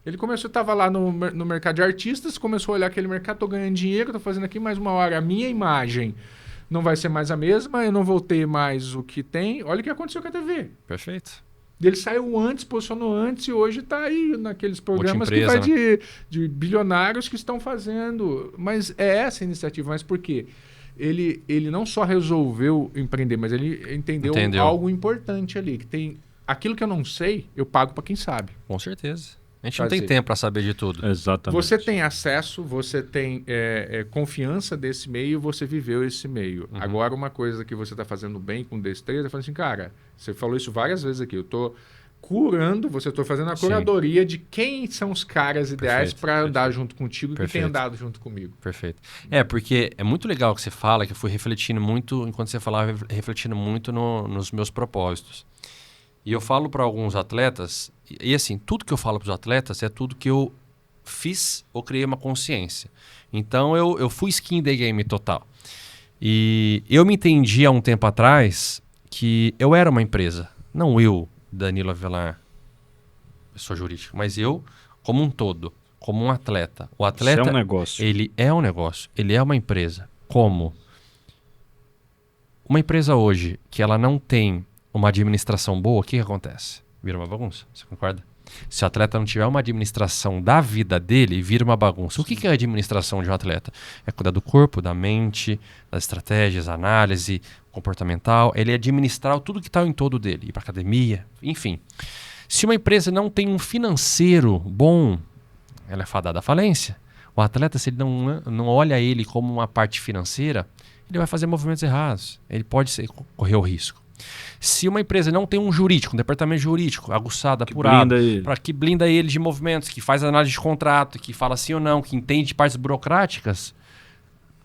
Ele estava lá no mercado de artistas, começou a olhar aquele mercado, tô ganhando dinheiro, tô fazendo aqui mais uma hora. A minha imagem não vai ser mais a mesma, eu não vou ter mais o que tem. Olha o que aconteceu com a TV. Perfeito. Ele saiu antes, posicionou antes e hoje está aí naqueles programas Multiempresa, que vai de bilionários que estão fazendo. Mas é essa a iniciativa. Mas por quê? Ele não só resolveu empreender, mas ele entendeu algo importante ali. Que tem aquilo que eu não sei, eu pago para quem sabe. Com certeza. A gente não tem tempo para saber de tudo. Exatamente. Você tem acesso, você tem confiança desse meio, você viveu esse meio. Agora, uma coisa que você está fazendo bem com destreza, eu falo assim, cara, você falou isso várias vezes aqui, eu estou estou fazendo a curadoria de quem são os caras ideais para andar junto contigo e que tem andado junto comigo. Perfeito. Porque é muito legal o que você fala, que eu fui refletindo muito, enquanto você falava, refletindo muito nos meus propósitos. E eu falo para alguns atletas, e assim, tudo que eu falo para os atletas é tudo que eu fiz ou criei uma consciência. Então eu fui skin in the game total. E eu me entendi há um tempo atrás que eu era uma empresa. Não eu, Danilo Avelar, pessoa jurídica, mas eu como um todo, como um atleta. O atleta, isso é um negócio. Ele é um negócio, ele é uma empresa. Como? Uma empresa hoje que ela não tem uma administração boa, o que acontece? Vira uma bagunça, você concorda? Se o atleta não tiver uma administração da vida dele, vira uma bagunça. O que é a administração de um atleta? É cuidar do corpo, da mente, das estratégias, análise comportamental. Ele é administrar tudo que está em todo dele. Ir para academia, enfim. Se uma empresa não tem um financeiro bom, ela é fadada à falência. O atleta, se ele não olha ele como uma parte financeira, ele vai fazer movimentos errados. Ele pode correr o risco. Se uma empresa não tem um jurídico, um departamento jurídico aguçado, apurado, que blinda ele de movimentos, que faz análise de contrato, que fala sim ou não, que entende partes burocráticas,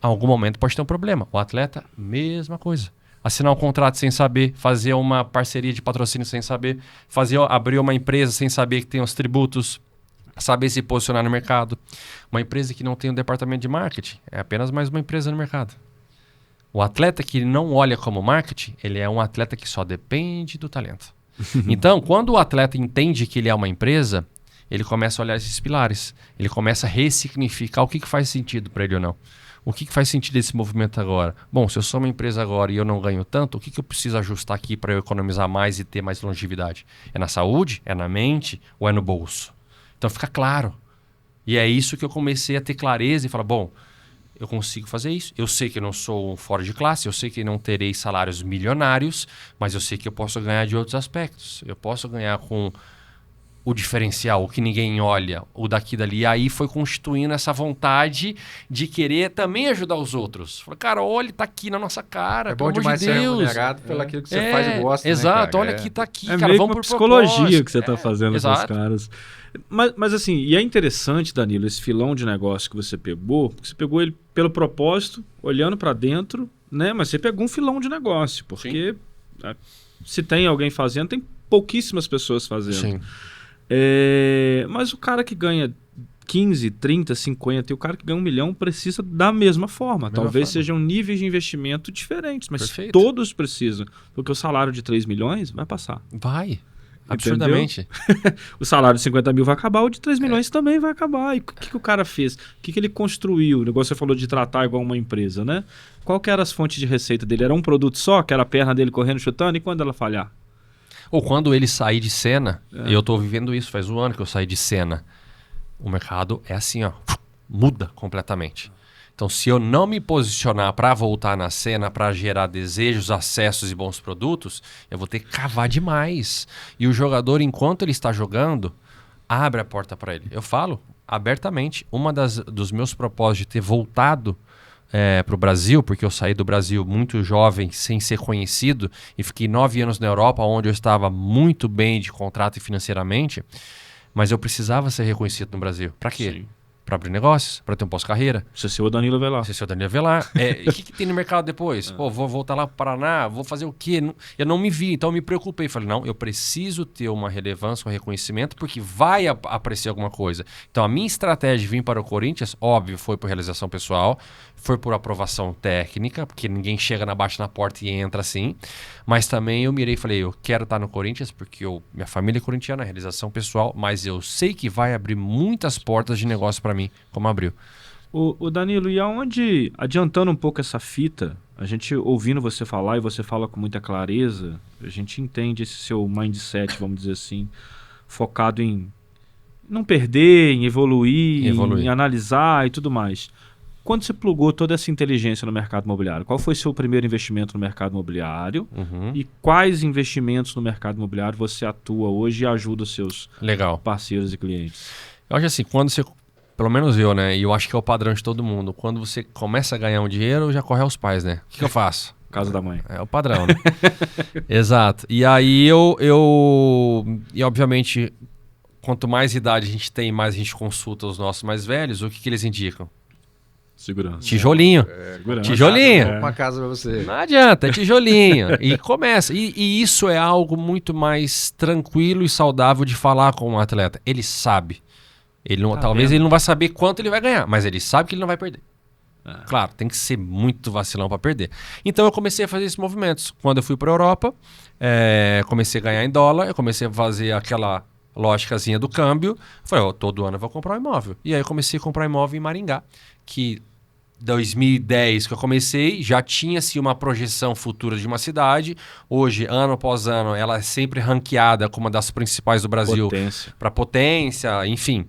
a algum momento pode ter um problema. O atleta, mesma coisa. Assinar um contrato sem saber, fazer uma parceria de patrocínio sem saber, abrir uma empresa sem saber que tem os tributos, saber se posicionar no mercado. Uma empresa que não tem um departamento de marketing é apenas mais uma empresa no mercado. O atleta que não olha como marketing, ele é um atleta que só depende do talento. Então, quando o atleta entende que ele é uma empresa, ele começa a olhar esses pilares. Ele começa a ressignificar o que faz sentido para ele ou não. O que faz sentido esse movimento agora? Bom, se eu sou uma empresa agora e eu não ganho tanto, o que eu preciso ajustar aqui para eu economizar mais e ter mais longevidade? É na saúde? É na mente? Ou é no bolso? Então fica claro. E é isso que eu comecei a ter clareza e falar, bom, eu consigo fazer isso. Eu sei que eu não sou um fora de classe, eu sei que não terei salários milionários, mas eu sei que eu posso ganhar de outros aspectos. Eu posso ganhar com o diferencial, o que ninguém olha, o daqui e dali. E aí foi constituindo essa vontade de querer também ajudar os outros. Falei, cara, olha, tá aqui na nossa cara. É bom demais ser remunerado pelo aquilo que você faz e gosta. Exato, né, olha aqui, tá aqui, cara. Meio Vamos que uma por psicologia propósito. que você tá fazendo com os caras. Mas assim, e é interessante, Danilo, esse filão de negócio que você pegou, porque você pegou ele pelo propósito, olhando para dentro, né? Mas você pegou um filão de negócio, porque se tem alguém fazendo, tem pouquíssimas pessoas fazendo. Sim. Mas o cara que ganha 15, 30, 50 e o cara que ganha 1 milhão precisa da mesma forma. Talvez sejam níveis de investimento diferentes, mas todos precisam. Porque o salário de 3 milhões vai passar. Vai. Absurdamente. O salário de 50 mil vai acabar, o de 3 milhões também vai acabar. E o que o cara fez? O que ele construiu? O negócio você falou de tratar igual uma empresa, né? Qual que eram as fontes de receita dele? Era um produto só, que era a perna dele correndo, chutando, e quando ela falhar? Ou quando ele sair de cena, e eu estou vivendo isso, faz um ano que eu saí de cena, o mercado é assim, ó, muda completamente. Então, se eu não me posicionar para voltar na cena, para gerar desejos, acessos e bons produtos, eu vou ter que cavar demais. E o jogador, enquanto ele está jogando, abre a porta para ele. Eu falo abertamente, dos meus propósitos de ter voltado para o Brasil, porque eu saí do Brasil muito jovem, sem ser conhecido, e fiquei 9 anos na Europa, onde eu estava muito bem de contrato e financeiramente, mas eu precisava ser reconhecido no Brasil. Para quê? Sim. Para abrir negócios, para ter um pós-carreira. Você ser o Danilo Avelar. Você ser o Danilo Avelar. E o que tem no mercado depois? Pô, vou voltar lá para o Paraná, vou fazer o quê? Eu não me vi, então eu me preocupei. Falei, não, eu preciso ter uma relevância, um reconhecimento, porque vai aparecer alguma coisa. Então a minha estratégia de vir para o Corinthians, óbvio, foi por realização pessoal, foi por aprovação técnica, porque ninguém chega bate na porta e entra assim. Mas também eu mirei e falei, eu quero estar no Corinthians, porque minha família é corintiana, realização pessoal, mas eu sei que vai abrir muitas portas de negócio para mim, como abriu. O Danilo, e aonde, adiantando um pouco essa fita, A gente ouvindo você falar, e você fala com muita clareza, a gente entende esse seu mindset, vamos dizer assim, focado em não perder, em evoluir, em analisar e tudo mais. Quando você plugou toda essa inteligência no mercado imobiliário, qual foi seu primeiro investimento no mercado imobiliário? E quais investimentos no mercado imobiliário você atua hoje e ajuda os seus parceiros e clientes? Eu acho assim, quando você, pelo menos eu, né, e eu acho que é o padrão de todo mundo, quando você começa a ganhar um dinheiro, já corre aos pais, né? O que eu faço? Casa da mãe. É o padrão, né? Exato. E aí e obviamente, quanto mais idade a gente tem, mais a gente consulta os nossos mais velhos, o que eles indicam? Segurança. Tijolinho. Tijolinho. Uma casa pra você. Não adianta, é tijolinho. E começa. E isso é algo muito mais tranquilo e saudável de falar com um atleta. Ele sabe. Talvez ele não vai saber quanto ele vai ganhar, mas ele sabe que ele não vai perder. Claro, tem que ser muito vacilão para perder. Então eu comecei a fazer esses movimentos. Quando eu fui para a Europa, comecei a ganhar em dólar, eu comecei a fazer aquela lógicazinha do câmbio. Falei, todo ano eu vou comprar um imóvel. E aí eu comecei a comprar imóvel em Maringá, que 2010 que eu comecei, já tinha-se uma projeção futura de uma cidade. Hoje, ano após ano, ela é sempre ranqueada como uma das principais do Brasil para potência, enfim.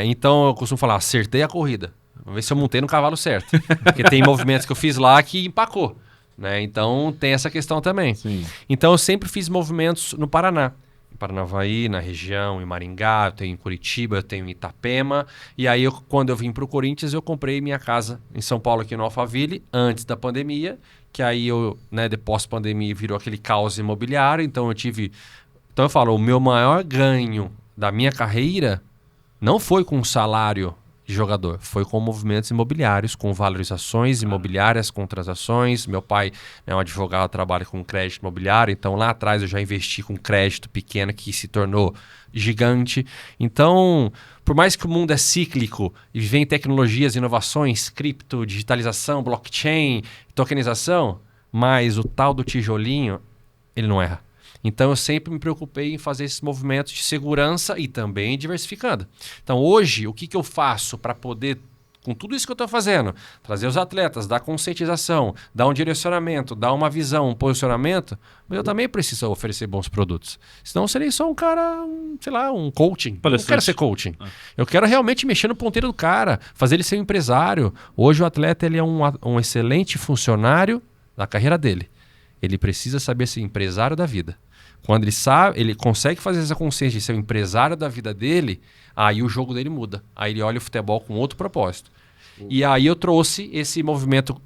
Então, eu costumo falar, acertei a corrida. Vamos ver se eu montei no cavalo certo. Porque tem movimentos que eu fiz lá que empacou, né? Então, tem essa questão também. Sim. Então, eu sempre fiz movimentos no Paraná. Paranavaí, na região, em Maringá, eu tenho em Curitiba, eu tenho em Itapema. E aí, quando eu vim para o Corinthians, eu comprei minha casa em São Paulo, aqui no Alphaville, antes da pandemia, que aí depois da pandemia, virou aquele caos imobiliário. Então, eu falo, o meu maior ganho da minha carreira não foi com salário de jogador, foi com movimentos imobiliários, com valorizações imobiliárias, com transações. Meu pai é um advogado, trabalha com crédito imobiliário, então lá atrás eu já investi com crédito pequeno que se tornou gigante. Então, por mais que o mundo é cíclico e vem tecnologias, inovações, cripto, digitalização, blockchain, tokenização, mas o tal do tijolinho, ele não erra. Então, eu sempre me preocupei em fazer esses movimentos de segurança e também diversificando. Então, hoje, o que eu faço para poder, com tudo isso que eu estou fazendo, trazer os atletas, dar conscientização, dar um direcionamento, dar uma visão, um posicionamento, mas eu também preciso oferecer bons produtos. Senão, eu serei só um cara, um coaching. Eu não quero ser coaching. Eu quero realmente mexer no ponteiro do cara, fazer ele ser um empresário. Hoje, o atleta ele é um excelente funcionário da carreira dele. Ele precisa saber ser empresário da vida. Quando ele sabe, ele consegue fazer essa consciência de ser o empresário da vida dele, aí o jogo dele muda. Aí ele olha o futebol com outro propósito. E aí eu trouxe esse movimento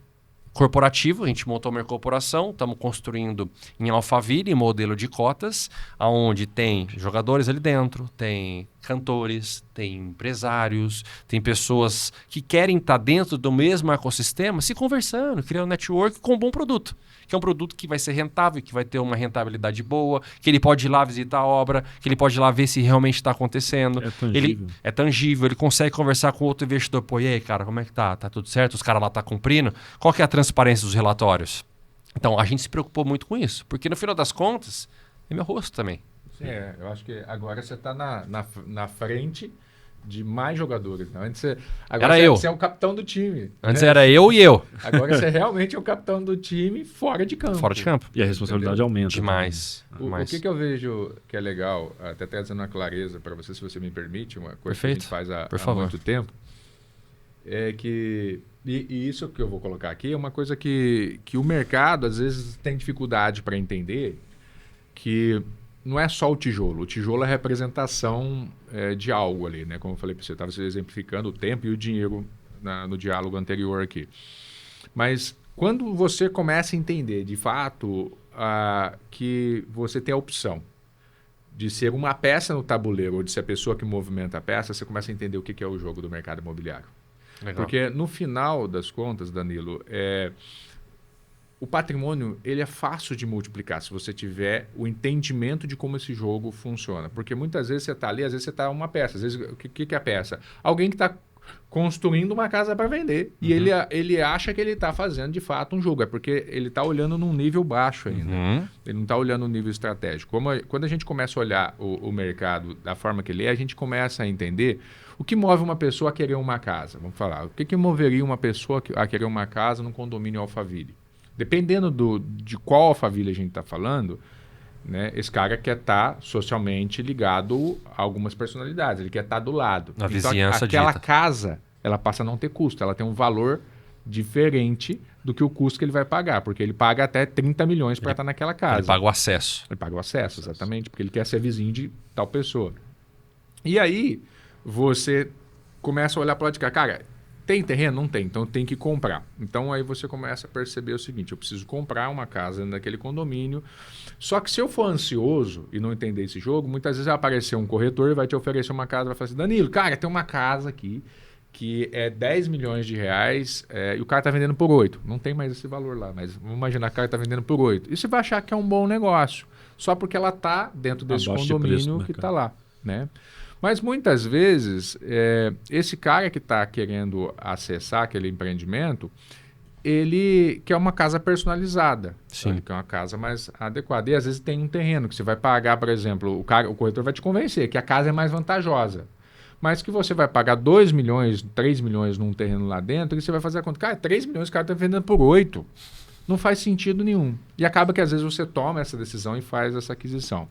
corporativo, a gente montou uma corporação, estamos construindo em Alphaville, em modelo de cotas, onde tem jogadores ali dentro, tem cantores, tem empresários, tem pessoas que querem estar dentro do mesmo ecossistema, se conversando, criando network com um bom produto. Que é um produto que vai ser rentável, que vai ter uma rentabilidade boa, que ele pode ir lá visitar a obra, que ele pode ir lá ver se realmente está acontecendo. É tangível. É tangível, ele consegue conversar com outro investidor. Pô, e aí, cara, como é que tá? Tá tudo certo? Os caras lá tá cumprindo? Qual que é a transparência dos relatórios? Então, a gente se preocupou muito com isso, porque no final das contas, é meu rosto também. Eu acho que agora você está na frente de mais jogadores. Né? Antes você é o capitão do time. Antes era eu e eu. Agora você realmente é o capitão do time fora de campo. Fora de campo. E a responsabilidade aumenta. Demais. O que eu vejo que é legal, até trazendo uma clareza para você, se você me permite, uma coisa que a gente faz há muito tempo, é que, e isso que eu vou colocar aqui, é uma coisa que o mercado às vezes tem dificuldade para entender, que não é só o tijolo é a representação de algo ali, né? Como eu falei para você, estava exemplificando o tempo e o dinheiro no diálogo anterior aqui. Mas quando você começa a entender, de fato, que você tem a opção de ser uma peça no tabuleiro ou de ser a pessoa que movimenta a peça, você começa a entender o que é o jogo do mercado imobiliário. Legal. Porque no final das contas, Danilo, o patrimônio ele é fácil de multiplicar se você tiver o entendimento de como esse jogo funciona. Porque muitas vezes você está ali, às vezes você está uma peça. Às vezes, o que é a peça? Alguém que está construindo uma casa para vender. E ele acha que ele está fazendo, de fato, um jogo. É porque ele está olhando num nível baixo ainda. Ele não está olhando no nível estratégico. Quando a gente começa a olhar o mercado da forma que ele é, a gente começa a entender o que move uma pessoa a querer uma casa. Vamos falar. O que moveria uma pessoa a querer uma casa num condomínio Alphaville? Dependendo de qual Alphaville a gente está falando, né, esse cara quer estar socialmente ligado a algumas personalidades. Ele quer estar do lado. A vizinhança aquela dita. casa, ela passa a não ter custo. Ela tem um valor diferente do que o custo que ele vai pagar. Porque ele paga até 30 milhões para estar naquela casa. Ele paga o acesso. Ele paga o acesso, exatamente. Porque ele quer ser vizinho de tal pessoa. E aí, você começa a olhar para o lado de cá. Cara, tem terreno? Não tem. Então, tem que comprar. Então, aí você começa a perceber o seguinte. Eu preciso comprar uma casa naquele condomínio. Só que se eu for ansioso e não entender esse jogo, muitas vezes vai aparecer um corretor e vai te oferecer uma casa. Vai falar assim, Danilo, cara, tem uma casa aqui que é 10 milhões de reais e o cara está vendendo por 8. Não tem mais esse valor lá, mas vamos imaginar que o cara está vendendo por 8. E você vai achar que é um bom negócio, só porque ela está dentro desse condomínio que está lá, né? Mas muitas vezes, esse cara que está querendo acessar aquele empreendimento, ele quer uma casa personalizada. Sim. Ele quer uma casa mais adequada. E às vezes tem um terreno que você vai pagar, por exemplo, o corretor vai te convencer que a casa é mais vantajosa. Mas que você vai pagar 2 milhões, 3 milhões num terreno lá dentro e você vai fazer a conta. Cara, 3 milhões o cara está vendendo por 8. Não faz sentido nenhum. E acaba que às vezes você toma essa decisão e faz essa aquisição.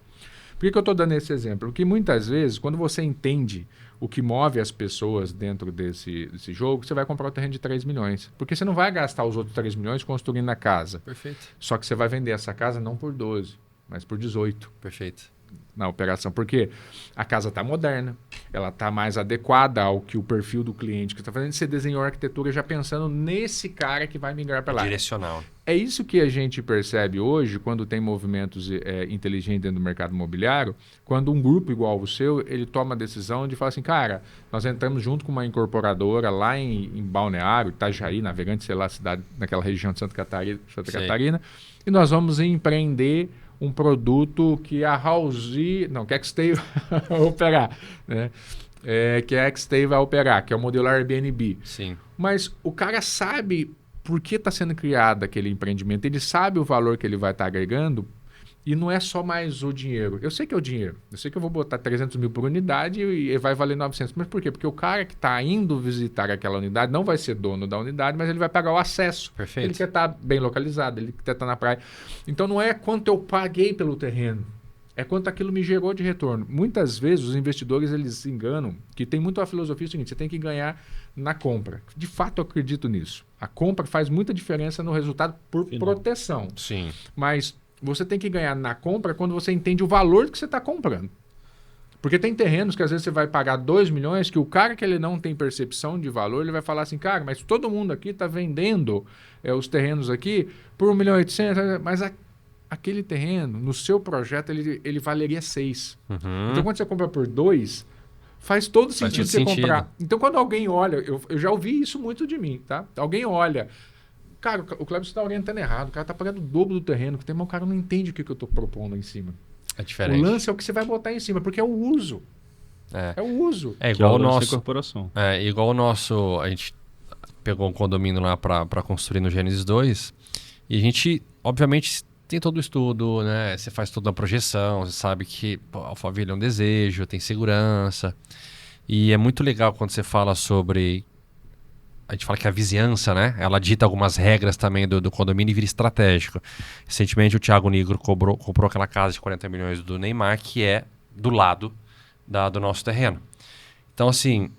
Por que eu estou dando esse exemplo? Porque muitas vezes, quando você entende o que move as pessoas dentro desse jogo, você vai comprar o terreno de 3 milhões. Porque você não vai gastar os outros 3 milhões construindo a casa. Perfeito. Só que você vai vender essa casa não por 12, mas por 18 Perfeito. na operação. Porque a casa está moderna, ela está mais adequada ao que o perfil do cliente que está fazendo. Você desenhou a arquitetura já pensando nesse cara que vai migrar para lá. Direcional. É isso que a gente percebe hoje quando tem movimentos inteligentes dentro do mercado imobiliário, quando um grupo igual o seu, ele toma a decisão de falar assim, cara, nós entramos junto com uma incorporadora lá em Balneário, Itajaí, Navegante, sei lá, cidade naquela região de Santa Catarina, e nós vamos empreender um produto que a que a X-Stay vai operar, né? Que a X-Stay vai operar, que é o modelo Airbnb. Sim. Mas o cara sabe por que está sendo criado aquele empreendimento, ele sabe o valor que ele vai estar agregando e não é só mais o dinheiro. Eu sei que é o dinheiro, eu sei que eu vou botar 300 mil por unidade e vai valer 900. Mas por quê? Porque o cara que está indo visitar aquela unidade não vai ser dono da unidade, mas ele vai pagar o acesso. Perfeito. Ele quer estar bem localizado, ele quer estar na praia. Então não é quanto eu paguei pelo terreno, é quanto aquilo me gerou de retorno. Muitas vezes os investidores eles se enganam, que tem muito a filosofia seguinte, você tem que ganhar na compra. De fato eu acredito nisso. A compra faz muita diferença no resultado por proteção. Sim. Mas você tem que ganhar na compra quando você entende o valor que você está comprando. Porque tem terrenos que às vezes você vai pagar 2 milhões, que o cara que ele não tem percepção de valor, ele vai falar assim, cara, mas todo mundo aqui está vendendo os terrenos aqui por 1 milhão e 800, mas aquele terreno, no seu projeto, ele valeria 6. Então, quando você compra por 2, faz todo sentido você comprar. Então, quando alguém olha, eu já ouvi isso muito de mim, tá? Alguém olha, cara, o Cleber está orientando errado, o cara está pagando o dobro do terreno, que tem, mas o cara não entende o que eu estou propondo em cima. É diferente. O lance é o que você vai botar em cima, porque é o uso. É o uso. É igual o nosso. Incorporação. É igual o nosso. A gente pegou um condomínio lá para construir no Gênesis 2 e a gente, obviamente, tem todo o estudo, né? Você faz toda a projeção, você sabe que Alphaville é um desejo, tem segurança. E é muito legal quando você fala sobre... A gente fala que a vizinhança, né? Ela dita algumas regras também do condomínio e vira estratégico. Recentemente o Thiago Nigro comprou aquela casa de 40 milhões do Neymar, que é do lado do nosso terreno. Então, assim,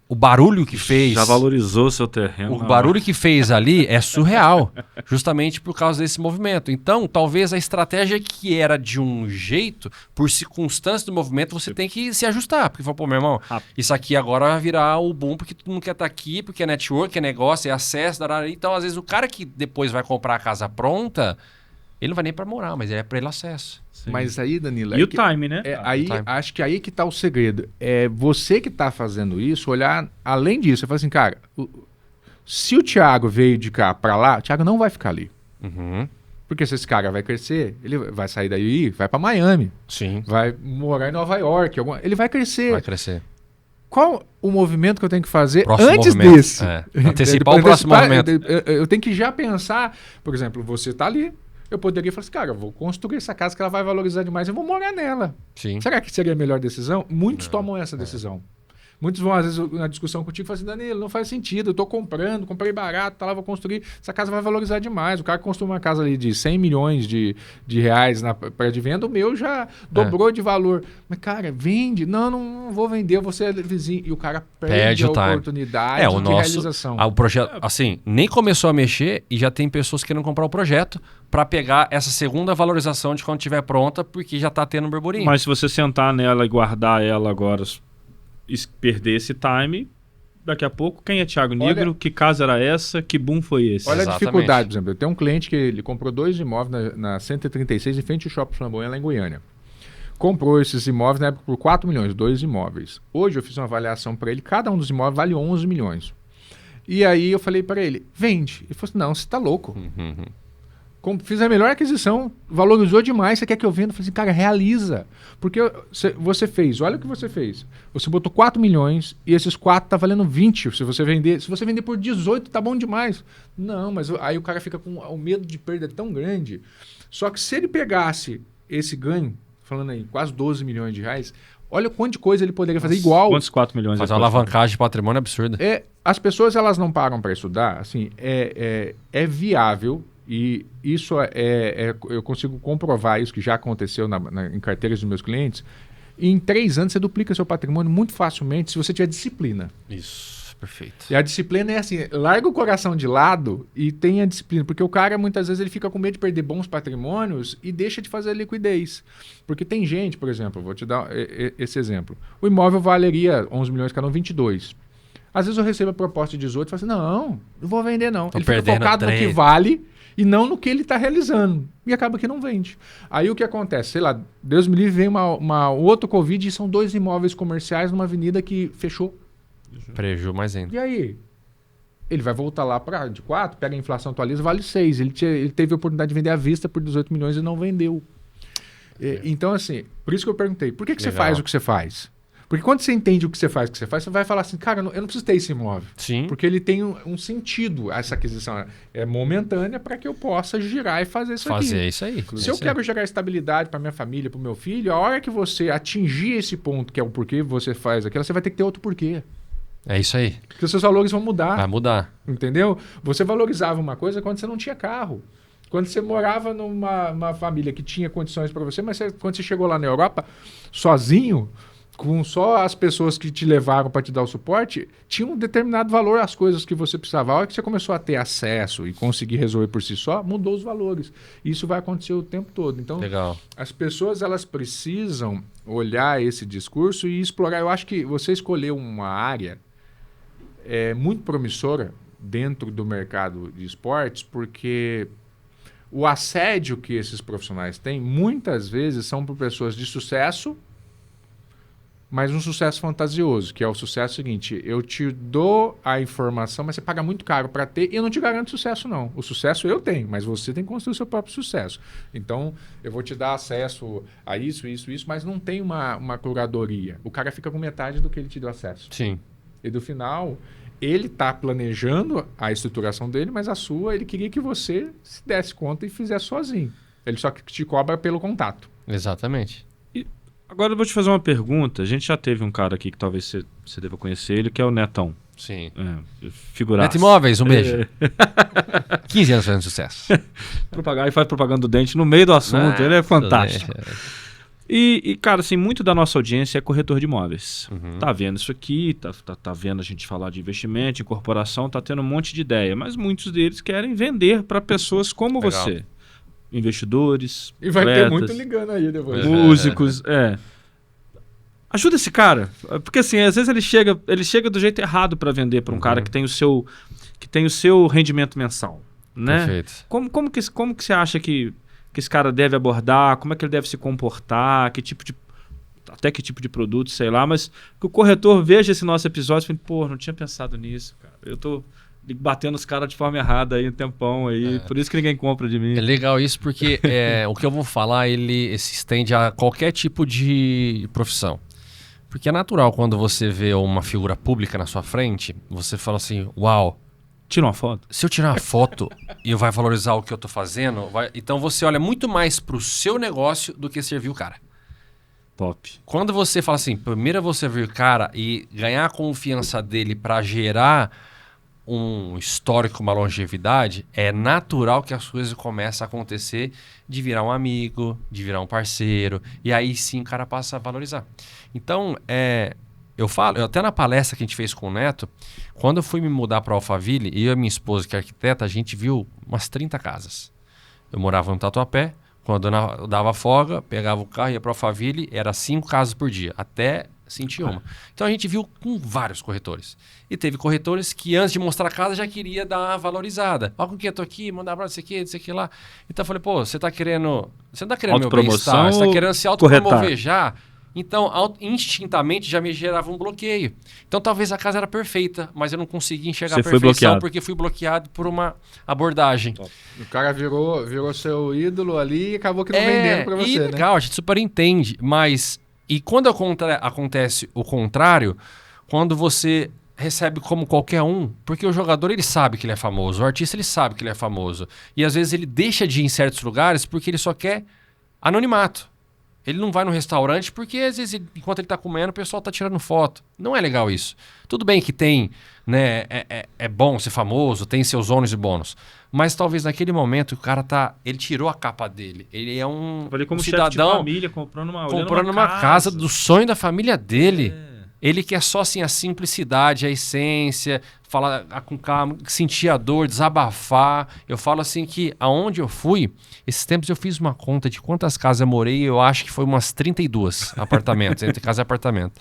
o barulho que fez... Já valorizou seu terreno. O barulho que fez ali é surreal, justamente por causa desse movimento. Então, talvez a estratégia que era de um jeito, por circunstâncias do movimento, você tem que se ajustar. Porque, pô, meu irmão, isso aqui agora vai virar o boom, porque todo mundo quer estar aqui, porque é network, é negócio, é acesso. Então, às vezes, o cara que depois vai comprar a casa pronta, ele não vai nem para morar, mas é para ele acesso. Sim. Mas aí, Danilo... E o time, né? Acho que aí que está o segredo. É você que está fazendo isso, olhar além disso. Você fala assim, cara, se o Thiago veio de cá para lá, o Thiago não vai ficar ali. Porque se esse cara vai crescer, ele vai sair daí, vai para Miami. Sim. Vai morar em Nova York. Ele vai crescer. Vai crescer. qual o movimento que eu tenho que fazer Próximo antes movimento. desse? Antecipar o próximo movimento. Eu tenho que já pensar, por exemplo, você tá ali, eu poderia falar assim, cara, eu vou construir essa casa que ela vai valorizar demais, eu vou morar nela. Sim. Será que seria a melhor decisão? Muitos tomam essa decisão. Muitos vão, às vezes, na discussão contigo, falam assim, Danilo, não faz sentido, eu tô comprei barato, tá lá, vou construir, essa casa vai valorizar demais. O cara que construiu uma casa ali de 100 milhões de reais na pré-venda, o meu já dobrou de valor. Mas, cara, vende. Não vou vender, eu vou ser vizinho. E o cara perde a oportunidade o de nosso, realização. O projeto, assim, nem começou a mexer e já tem pessoas querendo comprar o projeto para pegar essa segunda valorização de quando estiver pronta, porque já tá tendo um burburinho. Mas se você sentar nela e guardar ela agora, perder esse time, daqui a pouco, quem é Thiago Nigro? Que casa era essa? Que boom foi esse? Olha Exatamente. a dificuldade, por exemplo. Eu tenho um cliente que ele comprou 2 imóveis na 136, em frente ao Shopping Flamboyant, lá em Goiânia. Comprou esses imóveis na época por 4 milhões, 2 imóveis. Hoje eu fiz uma avaliação para ele, cada um dos imóveis vale 11 milhões. E aí eu falei para ele, vende. Ele falou assim, não, você tá louco. Fiz a melhor aquisição, valorizou demais, você quer que eu venda? Eu falei assim, cara, realiza. Porque você fez, olha o que você fez. Você botou 4 milhões e esses 4 tá valendo 20. Se você vender por 18, tá bom demais. Não, mas aí o cara fica com o medo de perda tão grande. Só que se ele pegasse esse ganho, falando aí, quase 12 milhões de reais, olha o quanto de coisa ele poderia fazer igual. Quantos 4 milhões? Fazer uma alavancagem de patrimônio absurda. As pessoas, elas não param para estudar, assim, é viável. E isso eu consigo comprovar isso que já aconteceu em carteiras dos meus clientes. E em 3 anos você duplica seu patrimônio muito facilmente se você tiver disciplina. Isso, perfeito. E a disciplina é assim, larga o coração de lado e tenha disciplina. Porque o cara, muitas vezes, ele fica com medo de perder bons patrimônios e deixa de fazer liquidez. Porque tem gente, por exemplo, vou te dar esse exemplo. O imóvel valeria 11 milhões, cada um 22. Às vezes eu recebo a proposta de 18 e falo assim, não vou vender não. Ele fica focado no que vale e não no que ele está realizando. E acaba que não vende. Aí o que acontece? Sei lá, Deus me livre, vem uma outro Covid e são 2 imóveis comerciais numa avenida que fechou. Prejuízo mais ainda. E aí? Ele vai voltar lá para de 4, pega a inflação, atualiza, vale 6. Ele teve a oportunidade de vender à vista por 18 milhões e não vendeu. Então, assim, por isso que eu perguntei, por que você faz o que você faz? Porque quando você entende o que você faz, você vai falar assim, cara, eu não preciso ter esse imóvel. Sim. Porque ele tem um sentido, essa aquisição é momentânea para que eu possa girar e fazer isso aqui. Fazer isso aí. Se eu quero gerar estabilidade para minha família, para o meu filho, a hora que você atingir esse ponto, que é o porquê você faz aquilo, você vai ter que ter outro porquê. É isso aí. Porque os seus valores vão mudar. Vai mudar. Entendeu? Você valorizava uma coisa quando você não tinha carro. Quando você morava numa família que tinha condições para você, mas quando você chegou lá na Europa, sozinho, com só as pessoas que te levaram para te dar o suporte, tinha um determinado valor as coisas que você precisava. A hora que você começou a ter acesso e conseguir resolver por si só, mudou os valores. Isso vai acontecer o tempo todo. Então, legal. As pessoas, elas precisam olhar esse discurso e explorar. Eu acho que você escolheu uma área muito promissora dentro do mercado de esportes, porque o assédio que esses profissionais têm, muitas vezes, são por pessoas de sucesso, mas um sucesso fantasioso, que é o sucesso seguinte, eu te dou a informação, mas você paga muito caro para ter, e eu não te garanto sucesso não. O sucesso eu tenho, mas você tem que construir o seu próprio sucesso. Então, eu vou te dar acesso a isso, mas não tem uma curadoria. O cara fica com metade do que ele te deu acesso. Sim. E do final, ele está planejando a estruturação dele, mas a sua, ele queria que você se desse conta e fizesse sozinho. Ele só te cobra pelo contato. Exatamente. Agora eu vou te fazer uma pergunta. A gente já teve um cara aqui que talvez você deva conhecer ele, que é o Netão. Sim. Figuraça. Neto Imóveis, um beijo. 15 anos fazendo sucesso. E faz propaganda do dente no meio do assunto. Ele é fantástico. E, cara, assim, muito da nossa audiência é corretor de imóveis. Uhum. Tá vendo isso aqui, tá vendo a gente falar de investimento, incorporação, tá tendo um monte de ideia. Mas muitos deles querem vender para pessoas como você. Investidores, e vai atletas, ter muito ligando aí depois. Músicos, Ajuda esse cara, porque assim, às vezes ele chega do jeito errado para vender para um cara que tem o seu rendimento mensal, né? Perfeito. Como que você acha que esse cara deve abordar, como é que ele deve se comportar, que tipo de produto, sei lá, mas que o corretor veja esse nosso episódio e fale, pô, não tinha pensado nisso, cara. Eu tô batendo os caras de forma errada aí um tempão aí, por isso que ninguém compra de mim. É legal isso porque o que eu vou falar, ele se estende a qualquer tipo de profissão. Porque é natural quando você vê uma figura pública na sua frente, você fala assim, uau, Tira uma foto. se eu tirar uma foto e vai valorizar o que eu tô fazendo, então você olha muito mais pro seu negócio do que servir o cara. Top. Quando você fala assim, primeiro é você vir o cara e ganhar a confiança dele para gerar um histórico, uma longevidade, é natural que as coisas começam a acontecer de virar um amigo, de virar um parceiro, e aí sim o cara passa a valorizar. Então, eu até na palestra que a gente fez com o Neto, quando eu fui me mudar para Alphaville, eu e a minha esposa, que é arquiteta, a gente viu umas 30 casas. Eu morava no Tatuapé, quando eu dava folga, pegava o carro, ia para Alphaville, era 5 casas por dia, até sentir uma. Então a gente viu com vários corretores. E teve corretores que antes de mostrar a casa já queria dar uma valorizada. Ó, com que eu tô aqui, mandar abraço, isso aqui, lá. Então eu falei, pô, você não tá querendo meu bem-estar, você tá querendo se autopromover já. Então, instintivamente já me gerava um bloqueio. Então, talvez a casa era perfeita, mas eu não conseguia enxergar a perfeição porque fui bloqueado por uma abordagem. O cara virou seu ídolo ali e acabou que não vendendo pra você, legal, né? A gente super entende, mas... E quando acontece o contrário, quando você recebe como qualquer um, porque o jogador ele sabe que ele é famoso, o artista ele sabe que ele é famoso. E às vezes ele deixa de ir em certos lugares porque ele só quer anonimato. Ele não vai no restaurante porque às vezes enquanto ele está comendo o pessoal está tirando foto. Não é legal isso. Tudo bem que tem, né, é bom ser famoso, tem seus ônus e bônus. Mas talvez naquele momento o cara ele tirou a capa dele. Ele é um cidadão de família comprando uma casa do sonho da família dele. Ele quer só assim a simplicidade, a essência, falar com calma, sentir a dor, desabafar. Eu falo assim que aonde eu fui, esses tempos eu fiz uma conta de quantas casas eu morei, eu acho que foi umas 32 apartamentos, entre casa e apartamento.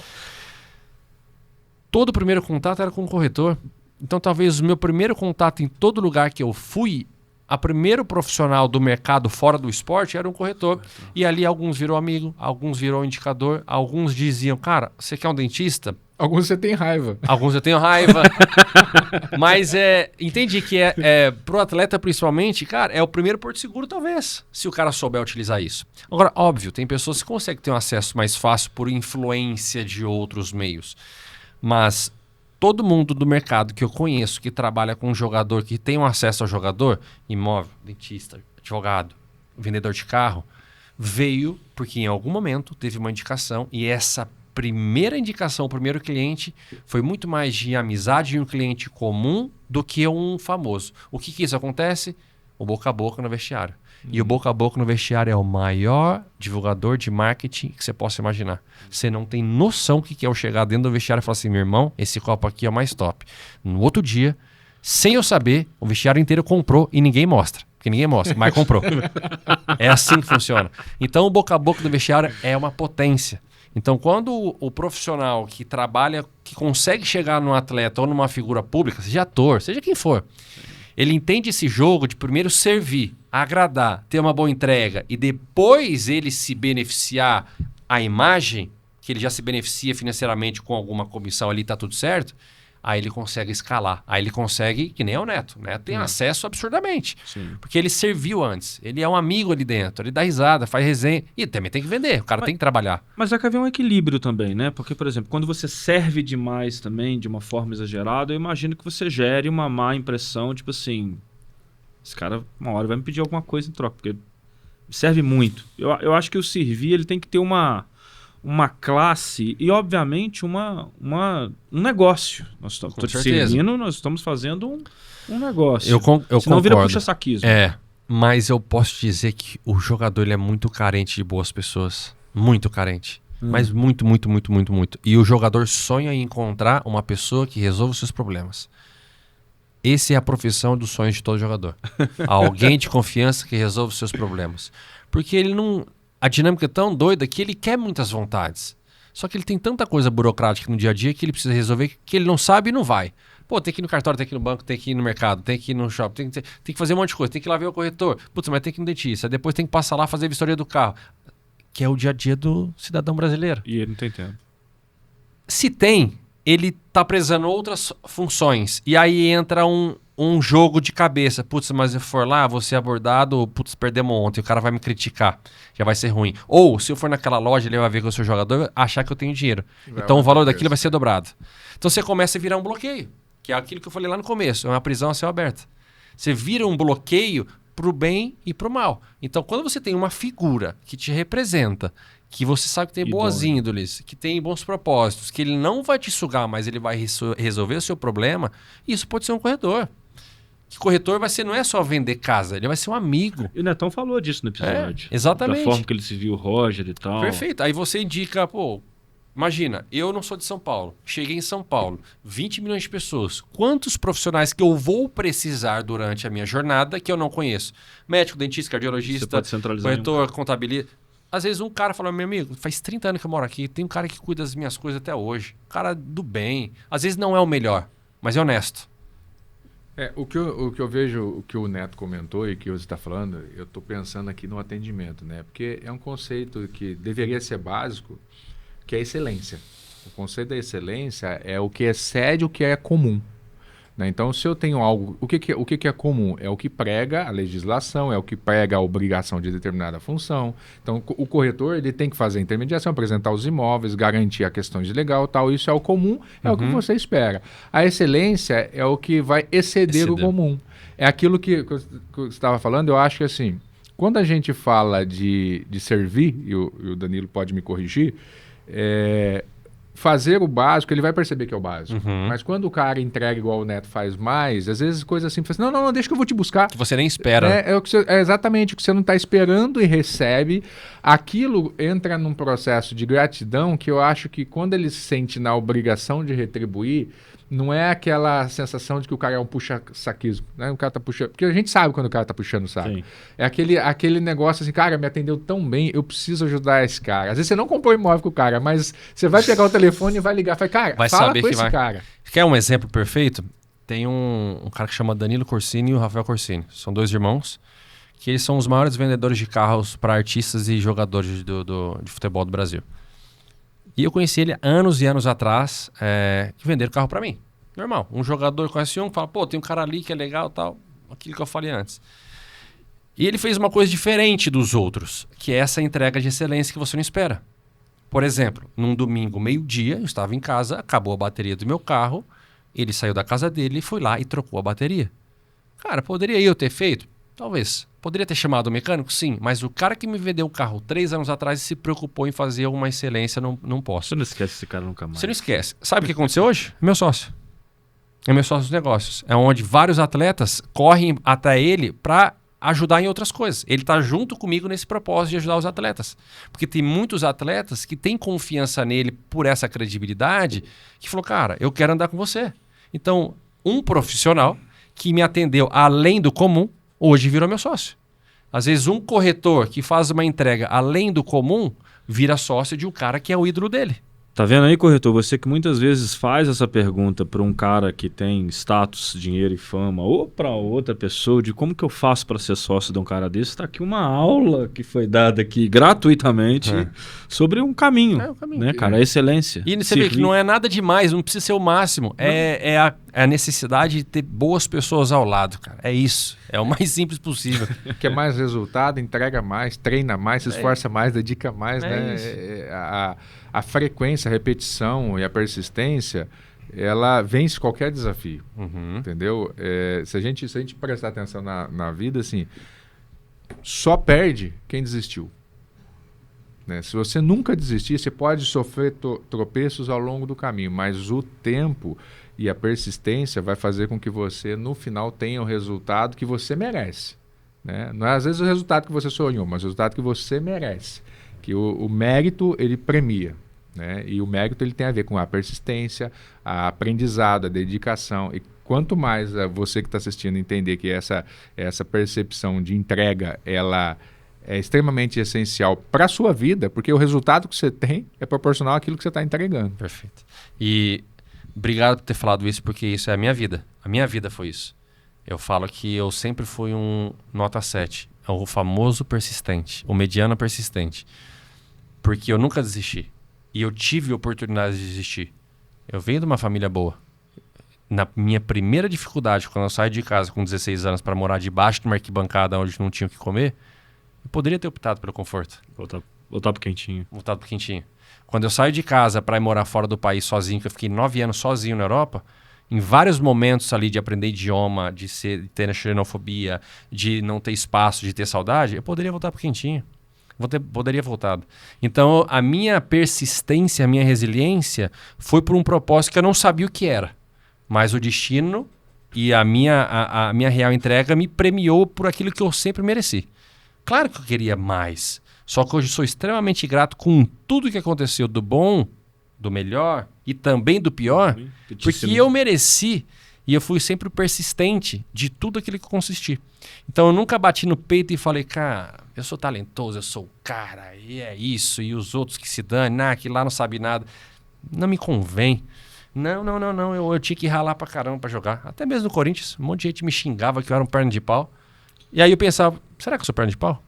Todo o primeiro contato era com o corretor. Então talvez o meu primeiro contato em todo lugar que eu fui, a primeiro profissional do mercado fora do esporte era um corretor. E ali alguns virou amigo, alguns virou indicador, alguns diziam, cara, você quer um dentista? Alguns você tem raiva. Alguns eu tenho raiva. Mas entendi que pro atleta principalmente, cara, é o primeiro porto seguro talvez, se o cara souber utilizar isso. Agora, óbvio, tem pessoas que conseguem ter um acesso mais fácil por influência de outros meios. Mas todo mundo do mercado que eu conheço que trabalha com um jogador, que tem um acesso ao jogador, imóvel, dentista, advogado, vendedor de carro, veio porque em algum momento teve uma indicação e essa primeira indicação, o primeiro cliente, foi muito mais de amizade de um cliente comum do que um famoso. O que isso acontece? O boca a boca no vestiário. E o boca a boca no vestiário é o maior divulgador de marketing que você possa imaginar. Você não tem noção o que é eu chegar dentro do vestiário e falar assim, meu irmão, esse copo aqui é o mais top. No outro dia, sem eu saber, o vestiário inteiro comprou e ninguém mostra. Porque ninguém mostra, mas comprou. É assim que funciona. Então o boca a boca do vestiário é uma potência. Então quando o profissional que trabalha, que consegue chegar num atleta ou numa figura pública, seja ator, seja quem for, ele entende esse jogo de primeiro servir, agradar, ter uma boa entrega e depois ele se beneficiar a imagem, que ele já se beneficia financeiramente com alguma comissão ali, tá tudo certo, aí ele consegue escalar. Aí ele consegue, que nem é o Neto, né? Tem acesso absurdamente. Sim. Porque ele serviu antes, ele é um amigo ali dentro, ele dá risada, faz resenha e também tem que vender, o cara tem que trabalhar. Mas vai haver um equilíbrio também, né? Porque, por exemplo, quando você serve demais também, de uma forma exagerada, eu imagino que você gere uma má impressão, tipo assim, esse cara uma hora vai me pedir alguma coisa em troca, porque serve muito. Eu acho que o servir, ele tem que ter uma classe e, obviamente, um negócio. Nós estamos servindo, nós estamos fazendo um negócio. Eu Senão concordo. vira puxa-saquismo. Mas eu posso dizer que o jogador ele é muito carente de boas pessoas. Muito carente. Mas muito, muito, muito, muito, muito. E o jogador sonha em encontrar uma pessoa que resolva os seus problemas. Essa é a profissão dos sonhos de todo jogador. Alguém de confiança que resolva os seus problemas. Porque ele não... A dinâmica é tão doida que ele quer muitas vontades. Só que ele tem tanta coisa burocrática no dia a dia que ele precisa resolver que ele não sabe e não vai. Pô, tem que ir no cartório, tem que ir no banco, tem que ir no mercado, tem que ir no shopping, tem que fazer um monte de coisa, tem que ir lá ver o corretor. Putz, mas tem que ir no dentista. Depois tem que passar lá fazer a vistoria do carro. Que é o dia a dia do cidadão brasileiro. E ele não tem tempo. Se tem, ele tá prezando outras funções. E aí entra um um jogo de cabeça. Putz, mas se eu for lá, vou ser abordado, putz, perdemos ontem, o cara vai me criticar, já vai ser ruim. Ou, se eu for naquela loja, ele vai ver que eu sou jogador, achar que eu tenho dinheiro. Então o valor daquilo vai ser dobrado. Então você começa a virar um bloqueio, que é aquilo que eu falei lá no começo, é uma prisão a céu aberto. Você vira um bloqueio pro bem e pro mal. Então quando você tem uma figura que te representa, que você sabe que tem boas índoles, que tem bons propósitos, que ele não vai te sugar, mas ele vai resolver o seu problema, isso pode ser um corretor. Que corretor vai ser, não é só vender casa, ele vai ser um amigo. E o Netão falou disso no episódio. Exatamente. Da forma que ele se viu o Roger e tal. Perfeito. Aí você indica, pô, imagina, eu não sou de São Paulo, cheguei em São Paulo, 20 milhões de pessoas. Quantos profissionais que eu vou precisar durante a minha jornada que eu não conheço? Médico, dentista, cardiologista, corretor, contabilista. Às vezes um cara fala, meu amigo, faz 30 anos que eu moro aqui, tem um cara que cuida das minhas coisas até hoje. Cara do bem. Às vezes não é o melhor, mas é honesto. O que eu vejo, o que o Neto comentou e que você está falando, eu estou pensando aqui no atendimento, né? Porque é um conceito que deveria ser básico, que é a excelência. O conceito da excelência é o que excede o que é comum. Né? Então, se eu tenho algo... O que é comum? É o que prega a legislação, é o que prega a obrigação de determinada função. Então, o corretor ele tem que fazer a intermediação, apresentar os imóveis, garantir a questão de legal, tal. Isso é o comum, é o que você espera. A excelência é o que vai exceder o comum. É aquilo que você estava falando, eu acho que assim, quando a gente fala de servir, e o Danilo pode me corrigir, fazer o básico, ele vai perceber que é o básico. Mas quando o cara entrega igual o Neto faz mais, às vezes coisas assim, assim, não, deixa que eu vou te buscar. Que você nem espera. É exatamente o que você não está esperando e recebe. Aquilo entra num processo de gratidão que eu acho que quando ele se sente na obrigação de retribuir, não é aquela sensação de que o cara é um puxa-saquismo, né? O cara tá puxando, porque a gente sabe quando o cara tá puxando o saco. Sim. É aquele negócio assim, cara, me atendeu tão bem, eu preciso ajudar esse cara. Às vezes você não comprou imóvel com o cara, mas você vai pegar o telefone e vai ligar, fala, cara, fala com esse cara. Quer um exemplo perfeito? Tem um cara que chama Danilo Corsini e o Rafael Corsini. São dois irmãos, que eles são os maiores vendedores de carros para artistas e jogadores de futebol do Brasil. E eu conheci ele anos e anos atrás, que venderam carro para mim. Normal. Um jogador conhece um, fala, pô, tem um cara ali que é legal e tal. Aquilo que eu falei antes. E ele fez uma coisa diferente dos outros, que é essa entrega de excelência que você não espera. Por exemplo, num domingo, meio-dia, eu estava em casa, acabou a bateria do meu carro, ele saiu da casa dele e foi lá e trocou a bateria. Cara, poderia eu ter feito? Talvez. Poderia ter chamado o mecânico? Sim. Mas o cara que me vendeu o carro 3 anos atrás se preocupou em fazer uma excelência, não posso. Você não esquece esse cara nunca mais. Você não esquece. Sabe o que aconteceu hoje? É meu sócio. É meu sócio dos negócios. É onde vários atletas correm até ele para ajudar em outras coisas. Ele está junto comigo nesse propósito de ajudar os atletas. Porque tem muitos atletas que têm confiança nele por essa credibilidade que falou, cara, eu quero andar com você. Então, um profissional que me atendeu além do comum, hoje virou meu sócio. Às vezes um corretor que faz uma entrega além do comum vira sócio de um cara que é o ídolo dele. Tá vendo aí, corretor? Você que muitas vezes faz essa pergunta para um cara que tem status, dinheiro e fama, ou para outra pessoa, de como que eu faço para ser sócio de um cara desse, tá aqui uma aula que foi dada aqui gratuitamente sobre um caminho, né, cara? A excelência. E você vê que não é nada demais, não precisa ser o máximo. É a necessidade de ter boas pessoas ao lado, cara. É isso. É o mais simples possível. Quer mais resultado, entrega mais, treina mais, se esforça mais, dedica mais, né? A frequência, a repetição e a persistência, ela vence qualquer desafio, entendeu? Se a gente prestar atenção na vida, assim, só perde quem desistiu. Né? Se você nunca desistir, você pode sofrer tropeços ao longo do caminho, mas o tempo e a persistência vai fazer com que você, no final, tenha o resultado que você merece. Né? Não é, às vezes, o resultado que você sonhou, mas o resultado que você merece. Que o mérito, ele premia. Né? E o mérito ele tem a ver com a persistência, a aprendizado, a dedicação. E quanto mais você que está assistindo entender que essa percepção de entrega, ela é extremamente essencial para a sua vida, porque o resultado que você tem é proporcional àquilo que você está entregando. Perfeito. E obrigado por ter falado isso, porque isso é a minha vida. A minha vida foi isso. Eu falo que eu sempre fui um nota 7. É o famoso persistente, o mediano persistente. Porque eu nunca desisti. E eu tive oportunidade de desistir. Eu venho de uma família boa. Na minha primeira dificuldade, quando eu saí de casa com 16 anos para morar debaixo de uma arquibancada onde não tinha o que comer, eu poderia ter optado pelo conforto. Voltar pro quentinho. Voltado pro quentinho. Quando eu saio de casa para ir morar fora do país sozinho, que eu fiquei 9 anos sozinho na Europa, em vários momentos ali de aprender idioma, de ter xenofobia, de não ter espaço, de ter saudade, eu poderia voltar pro quentinho. Poderia voltar. Então, a minha persistência, a minha resiliência foi por um propósito que eu não sabia o que era. Mas o destino e a minha real entrega me premiou por aquilo que eu sempre mereci. Claro que eu queria mais. Só que hoje sou extremamente grato com tudo que aconteceu do bom, do melhor e também do pior, porque eu mereci e eu fui sempre persistente de tudo aquilo que eu consisti. Então eu nunca bati no peito e falei, cara, eu sou talentoso, eu sou o cara, e é isso, e os outros que se dane, que lá não sabe nada. Não me convém. Não. Eu tinha que ralar pra caramba pra jogar. Até mesmo no Corinthians, um monte de gente me xingava que eu era um perna de pau. E aí eu pensava, será que eu sou perna de pau?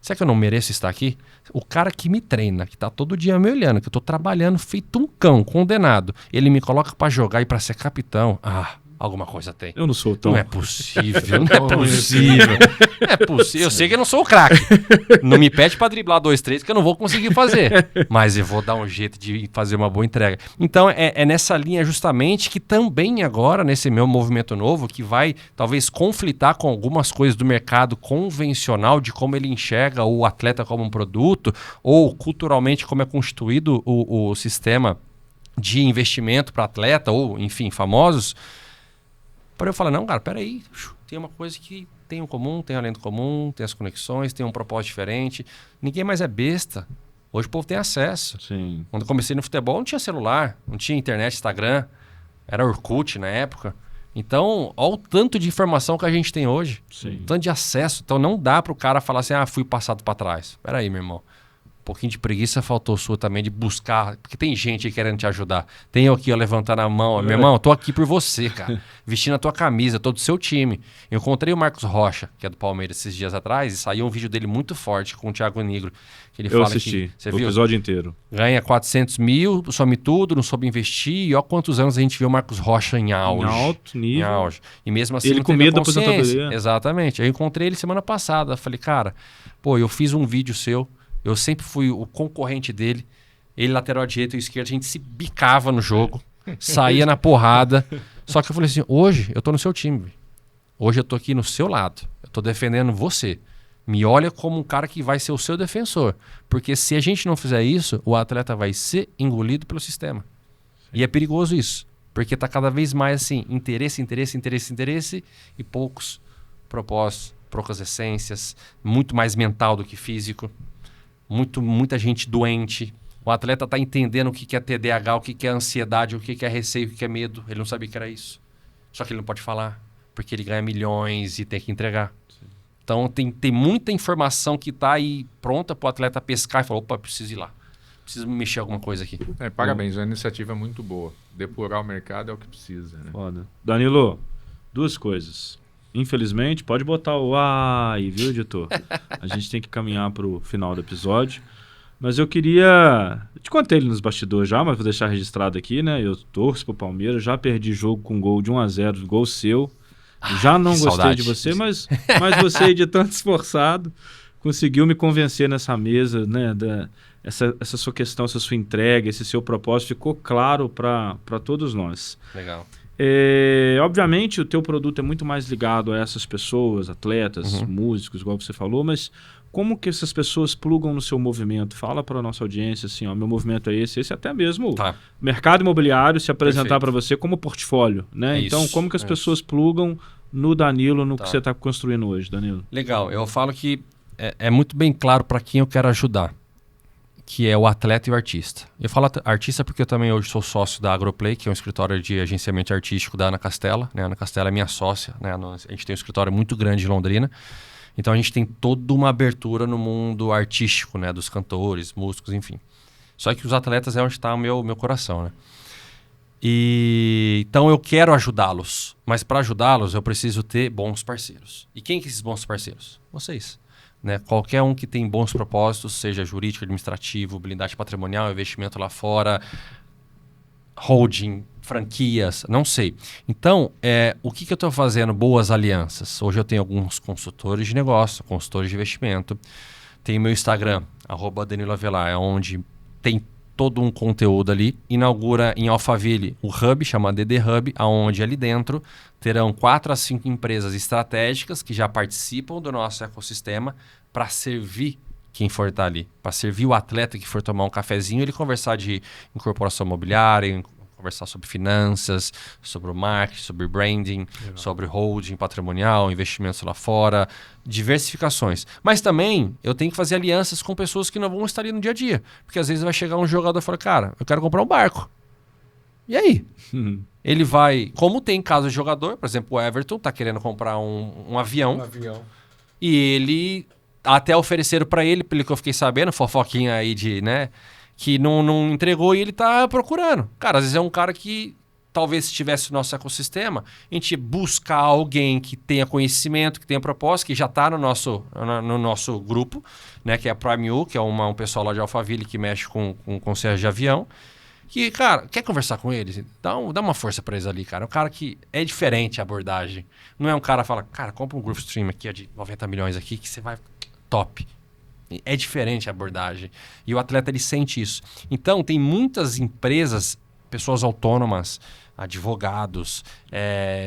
Será que eu não mereço estar aqui? O cara que me treina, que tá todo dia me olhando, que eu tô trabalhando feito um cão, condenado, ele me coloca pra jogar e pra ser capitão. Alguma coisa tem. Eu não sou tão... Não é possível, não é possível. É possível. Eu sei que eu não sou o craque. Não me pede pra driblar 2, 3 que eu não vou conseguir fazer. Mas eu vou dar um jeito de fazer uma boa entrega. Então é nessa linha justamente que também agora, nesse meu movimento novo, que vai talvez conflitar com algumas coisas do mercado convencional, de como ele enxerga o atleta como um produto, ou culturalmente como é constituído o sistema de investimento para atleta, ou enfim, famosos. Para eu falar, não, cara, peraí, tem uma coisa que tem um comum, tem além do comum, tem as conexões, tem um propósito diferente. Ninguém mais é besta. Hoje o povo tem acesso. Sim. Quando eu comecei no futebol, não tinha celular, não tinha internet, Instagram, era Orkut na época. Então, olha o tanto de informação que a gente tem hoje. Sim. O tanto de acesso. Então, não dá para o cara falar assim, fui passado para trás. Peraí, meu irmão. Um pouquinho de preguiça faltou sua também de buscar, porque tem gente aí querendo te ajudar. Tem eu aqui, levantando a mão. Meu irmão, eu tô aqui por você, cara. Vestindo a tua camisa, tô do seu time. Eu encontrei o Marcos Rocha, que é do Palmeiras, esses dias atrás, e saiu um vídeo dele muito forte com o Thiago Negro. Que ele eu fala assisti você o viu? episódio inteiro. Ganha 400 mil, some tudo, não soube investir. E olha quantos anos a gente vê o Marcos Rocha em auge. Em alto nível. Em auge. E mesmo assim, ele não com teve medo da consciência. aposentadoria. Exatamente. Eu encontrei ele semana passada. Falei, cara, eu fiz um vídeo seu. Eu sempre fui o concorrente dele. Ele, lateral direito e esquerdo, a gente se bicava no jogo. Saía na porrada. Só que eu falei assim, hoje eu tô no seu time. Véio. Hoje eu tô aqui no seu lado. Eu tô defendendo você. Me olha como um cara que vai ser o seu defensor. Porque se a gente não fizer isso, o atleta vai ser engolido pelo sistema. E é perigoso isso. Porque tá cada vez mais assim, interesse e poucos propósitos, poucas essências, muito mais mental do que físico. Muita gente doente. O atleta está entendendo o que é TDAH, o que é ansiedade, o que é receio, o que é medo. Ele não sabia que era isso. Só que ele não pode falar, porque ele ganha milhões e tem que entregar. Sim. Então tem muita informação que está aí pronta para o atleta pescar e falar, opa, preciso ir lá. Preciso mexer alguma coisa aqui. Parabéns, é uma iniciativa muito boa. Depurar o mercado é o que precisa. Né? Foda. Danilo, 2 coisas. Infelizmente, pode botar o ai, viu, editor? A gente tem que caminhar para o final do episódio. Mas eu queria... Eu te contei ele nos bastidores já, mas vou deixar registrado aqui, né? Eu torço pro Palmeiras, já perdi jogo com gol de 1-0, gol seu. Já não gostei saudade. de você, mas você, de tanto esforçado, conseguiu me convencer nessa mesa, né? Essa sua questão, essa sua entrega, esse seu propósito ficou claro para todos nós. Legal. Obviamente o teu produto é muito mais ligado a essas pessoas, atletas, músicos, igual você falou, mas como que essas pessoas plugam no seu movimento? Fala para a nossa audiência assim, meu movimento é esse até mesmo mercado imobiliário se apresentar para você como portfólio, né? Então como que as pessoas plugam no Danilo, no que você está construindo hoje, Danilo? Legal, eu falo que é muito bem claro para quem eu quero ajudar, que é o atleta e o artista. Eu falo artista porque eu também hoje sou sócio da Agroplay, que é um escritório de agenciamento artístico da Ana Castela. Né? A Ana Castela é minha sócia. Né? A gente tem um escritório muito grande em Londrina. Então a gente tem toda uma abertura no mundo artístico, né? Dos cantores, músicos, enfim. Só que os atletas é onde está o meu coração. Né? Então eu quero ajudá-los. Mas para ajudá-los eu preciso ter bons parceiros. E quem que esses bons parceiros? Vocês. Né? Qualquer um que tem bons propósitos, seja jurídico, administrativo, blindagem patrimonial, investimento lá fora, holding, franquias, não sei. Então, o que eu estou fazendo? Boas alianças. Hoje eu tenho alguns consultores de negócio, consultores de investimento. Tem meu Instagram, @DaniloAvelar, onde tem todo um conteúdo ali. Inaugura em Alphaville o Hub, chama DD Hub, onde ali dentro terão 4 a 5 empresas estratégicas que já participam do nosso ecossistema para servir quem for estar ali. Para servir o atleta que for tomar um cafezinho, ele conversar de incorporação imobiliária, conversar sobre finanças, sobre o marketing, sobre branding, sobre holding patrimonial, investimentos lá fora, diversificações. Mas também eu tenho que fazer alianças com pessoas que não vão estar ali no dia a dia. Porque às vezes vai chegar um jogador e falar, cara, eu quero comprar um barco. E aí? Ele vai... Como tem caso de jogador, por exemplo, o Everton está querendo comprar um avião. E ele... Até ofereceram para ele, pelo que eu fiquei sabendo, fofoquinha aí de, né... Que não entregou e ele tá procurando. Cara, às vezes é um cara que talvez se tivesse no nosso ecossistema, a gente buscar alguém que tenha conhecimento, que tenha propósito, que já está no nosso grupo, né? Que é a Prime U, que é um pessoal lá de Alphaville que mexe com concierge de avião. Que, cara, quer conversar com eles? Dá uma força para eles ali, cara. É um cara que é diferente a abordagem. Não é um cara que fala, cara, compra um Growthstream aqui de 90 milhões aqui que você vai top. É diferente a abordagem. E o atleta, ele sente isso. Então, tem muitas empresas, pessoas autônomas, advogados,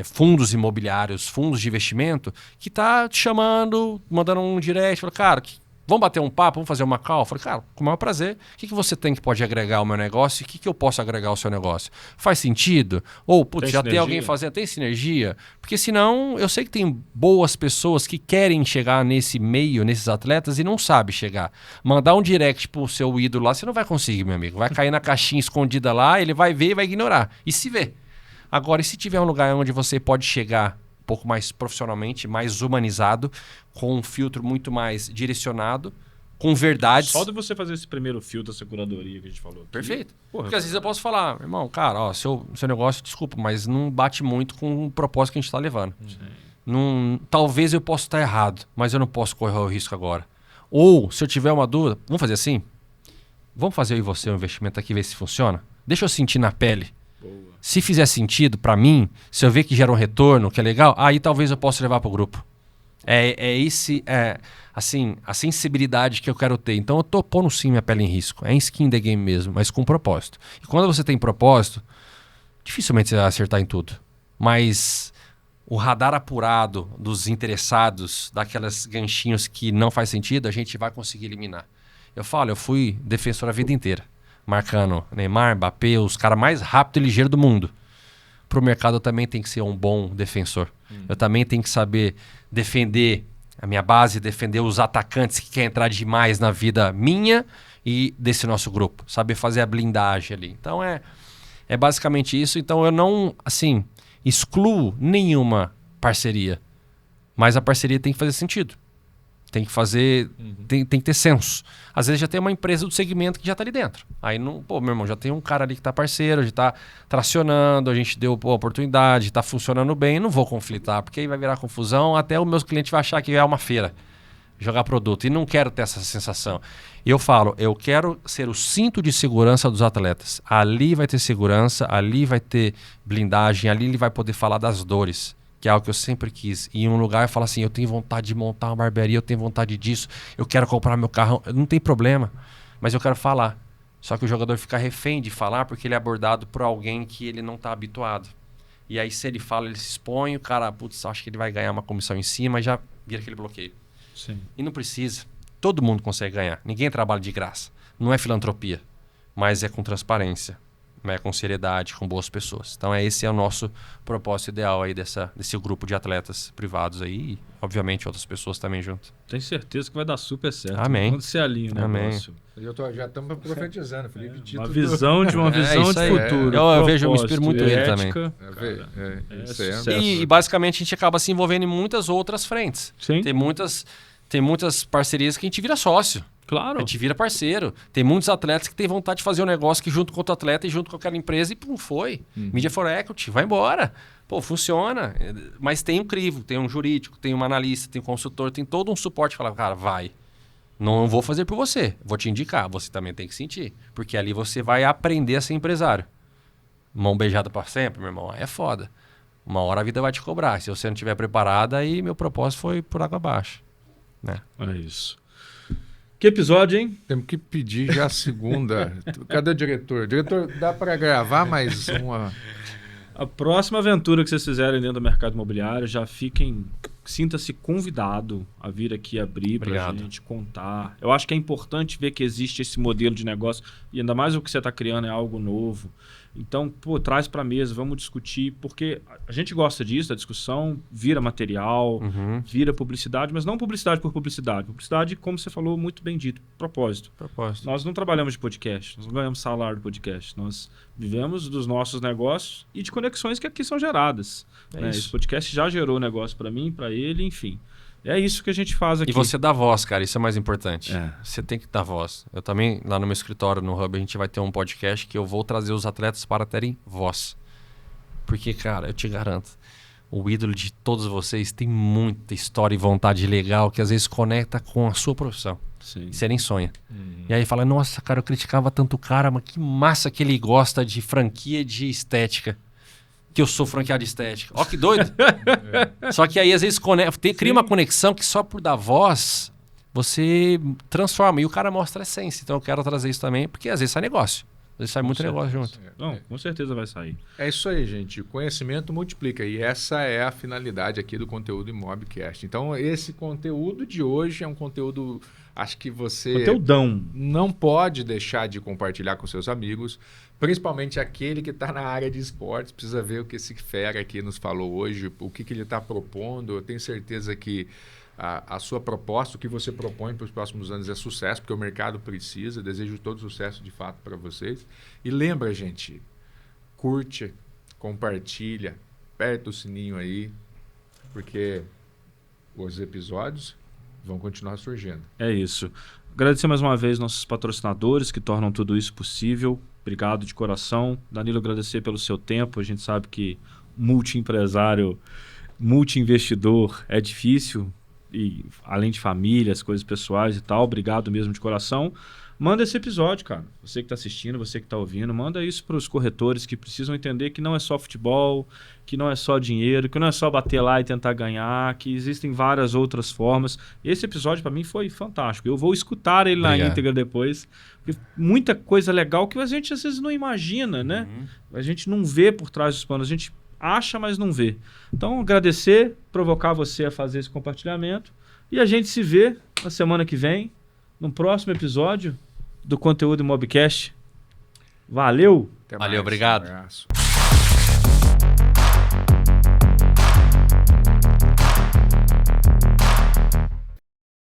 fundos imobiliários, fundos de investimento, que tá te chamando, mandando um direct, fala, cara, vamos bater um papo, vamos fazer uma call? Eu falei, cara, com o maior prazer. O que você tem que pode agregar ao meu negócio? E o que eu posso agregar ao seu negócio? Faz sentido? Ou, putz, já tem alguém fazendo? Tem sinergia? Porque senão, eu sei que tem boas pessoas que querem chegar nesse meio, nesses atletas, e não sabem chegar. Mandar um direct pro seu ídolo lá, você não vai conseguir, meu amigo. Vai cair na caixinha escondida lá, ele vai ver e vai ignorar. E se vê. Agora, e se tiver um lugar onde você pode chegar um pouco mais profissionalmente, mais humanizado, com um filtro muito mais direcionado, com verdades. Só de você fazer esse primeiro filtro, essa curadoria que a gente falou. Perfeito. Porque às vezes eu posso falar, irmão, cara, ó, seu negócio, desculpa, mas não bate muito com o propósito que a gente está levando. Talvez eu possa estar errado, mas eu não posso correr o risco agora. Ou, se eu tiver uma dúvida, vamos fazer assim? Vamos fazer eu e você um investimento aqui, ver se funciona? Deixa eu sentir na pele. Boa. Se fizer sentido para mim, se eu ver que gera um retorno, que é legal, aí talvez eu possa levar para o grupo. Assim, a sensibilidade que eu quero ter. Então eu tô pondo sim minha pele em risco. É em skin the game mesmo, mas com propósito. E quando você tem propósito, dificilmente você vai acertar em tudo. Mas o radar apurado dos interessados, daquelas ganchinhos que não faz sentido, a gente vai conseguir eliminar. Eu fui defensor a vida inteira. Marcando Neymar, Mbappé, os caras mais rápidos e ligeiros do mundo. Pro mercado eu também tenho que ser um bom defensor. Eu também tenho que saber defender a minha base, defender os atacantes que querem entrar demais na vida minha e desse nosso grupo. Saber fazer a blindagem ali. Então é basicamente isso. Então eu não, assim, excluo nenhuma parceria. Mas a parceria tem que fazer sentido. Tem que fazer, tem que ter senso. Às vezes já tem uma empresa do segmento que já está ali dentro. Aí, meu irmão, já tem um cara ali que está parceiro, já está tracionando, a gente deu a oportunidade, está funcionando bem, não vou conflitar, porque aí vai virar confusão, até o meu cliente vai achar que é uma feira, jogar produto. E não quero ter essa sensação. E eu falo, eu quero ser o cinto de segurança dos atletas. Ali vai ter segurança, ali vai ter blindagem, ali ele vai poder falar das dores. Que é algo que eu sempre quis. Ir em um lugar e falar assim, eu tenho vontade de montar uma barbearia, eu tenho vontade disso, eu quero comprar meu carro. Não tem problema, mas eu quero falar. Só que o jogador fica refém de falar porque ele é abordado por alguém que ele não está habituado. E aí se ele fala, ele se expõe, o cara, putz, acho que ele vai ganhar uma comissão em cima e já vira aquele bloqueio. Sim. E não precisa. Todo mundo consegue ganhar. Ninguém trabalha de graça. Não é filantropia, mas é com transparência. Com seriedade, com boas pessoas. Então esse é o nosso propósito ideal aí desse grupo de atletas privados aí e obviamente outras pessoas também junto. Tenho certeza que vai dar super certo. Amém. Quando você alinha o negócio. Já estamos profetizando, Felipe Tito. Uma visão de futuro. Eu me inspiro muito nele também. E basicamente a gente acaba se envolvendo em muitas outras frentes. Sim. Tem muitas parcerias que a gente vira sócio. Claro. A gente vira parceiro. Tem muitos atletas que têm vontade de fazer um negócio que junto com outro atleta e junto com aquela empresa e pum, foi. Media for Equity, vai embora. Pô, funciona. Mas tem um crivo, tem um jurídico, tem um analista, tem um consultor, tem todo um suporte. Fala, cara, vai. Não vou fazer por você. Vou te indicar. Você também tem que sentir. Porque ali você vai aprender a ser empresário. mão beijada pra sempre, meu irmão, aí é foda. Uma hora a vida vai te cobrar. Se você não estiver preparado, aí meu propósito foi por água abaixo. Né? É isso. Que episódio, hein? Temos que pedir já a segunda. Cadê o diretor? Diretor, dá para gravar mais uma? A próxima aventura que vocês fizerem dentro do mercado imobiliário, já sinta-se convidado a vir aqui abrir para a gente contar. Eu acho que é importante ver que existe esse modelo de negócio e ainda mais o que você está criando é algo novo. Então, pô, traz para a mesa, vamos discutir, porque a gente gosta disso, da discussão, vira material, vira publicidade, mas não publicidade por publicidade. Publicidade, como você falou, muito bem dito, propósito. Nós não trabalhamos de podcast, nós não ganhamos salário de podcast, nós vivemos dos nossos negócios e de conexões que aqui são geradas. Né? Esse podcast já gerou negócio para mim, para ele, enfim. É isso que a gente faz aqui. E você dá voz, cara, isso é mais importante. Você tem que dar voz. Eu também, lá no meu escritório, no Hub, a gente vai ter um podcast que eu vou trazer os atletas para terem voz. Porque, cara, eu te garanto, o ídolo de todos vocês tem muita história e vontade legal que às vezes conecta com a sua profissão. Sim. Você nem sonha. E aí fala, nossa, cara, eu criticava tanto o cara, mas que massa que ele gosta de franquia de estética. Que eu sou franqueado de estética. Ó, que doido. Só que aí, às vezes, cria uma conexão que só por dar voz, você transforma. E o cara mostra a essência. Então, eu quero trazer isso também, porque às vezes sai negócio. Às vezes sai muito negócio junto. Não, com certeza vai sair. É isso aí, gente. O conhecimento multiplica. E essa é a finalidade aqui do conteúdo Imobcast. Então, esse conteúdo de hoje é um conteúdo... Acho que você Conteúdão. Não pode deixar de compartilhar com seus amigos, principalmente aquele que está na área de esportes. Precisa ver o que esse fera aqui nos falou hoje, o que ele está propondo. Eu tenho certeza que a sua proposta, o que você propõe para os próximos anos é sucesso, porque o mercado precisa. Desejo todo sucesso de fato para vocês. E lembra, gente, curte, compartilha, aperta o sininho aí, porque os episódios vão continuar surgindo. É isso. Agradecer mais uma vez nossos patrocinadores que tornam tudo isso possível. Obrigado de coração. Danilo, agradecer pelo seu tempo. A gente sabe que multi-empresário, multi-investidor é difícil. E além de família, as coisas pessoais e tal. Obrigado mesmo de coração. Manda esse episódio, cara. Você que está assistindo, você que está ouvindo, manda isso para os corretores que precisam entender que não é só futebol, que não é só dinheiro, que não é só bater lá e tentar ganhar, que existem várias outras formas. Esse episódio para mim foi fantástico. Eu vou escutar ele na íntegra depois, porque muita coisa legal que a gente às vezes não imagina, né? A gente não vê por trás dos panos, a gente acha, mas não vê. Então, agradecer, provocar você a fazer esse compartilhamento e a gente se vê na semana que vem, no próximo episódio do Conteúdo Imobcast. Valeu! Até Valeu, mais. obrigado. Um abraço.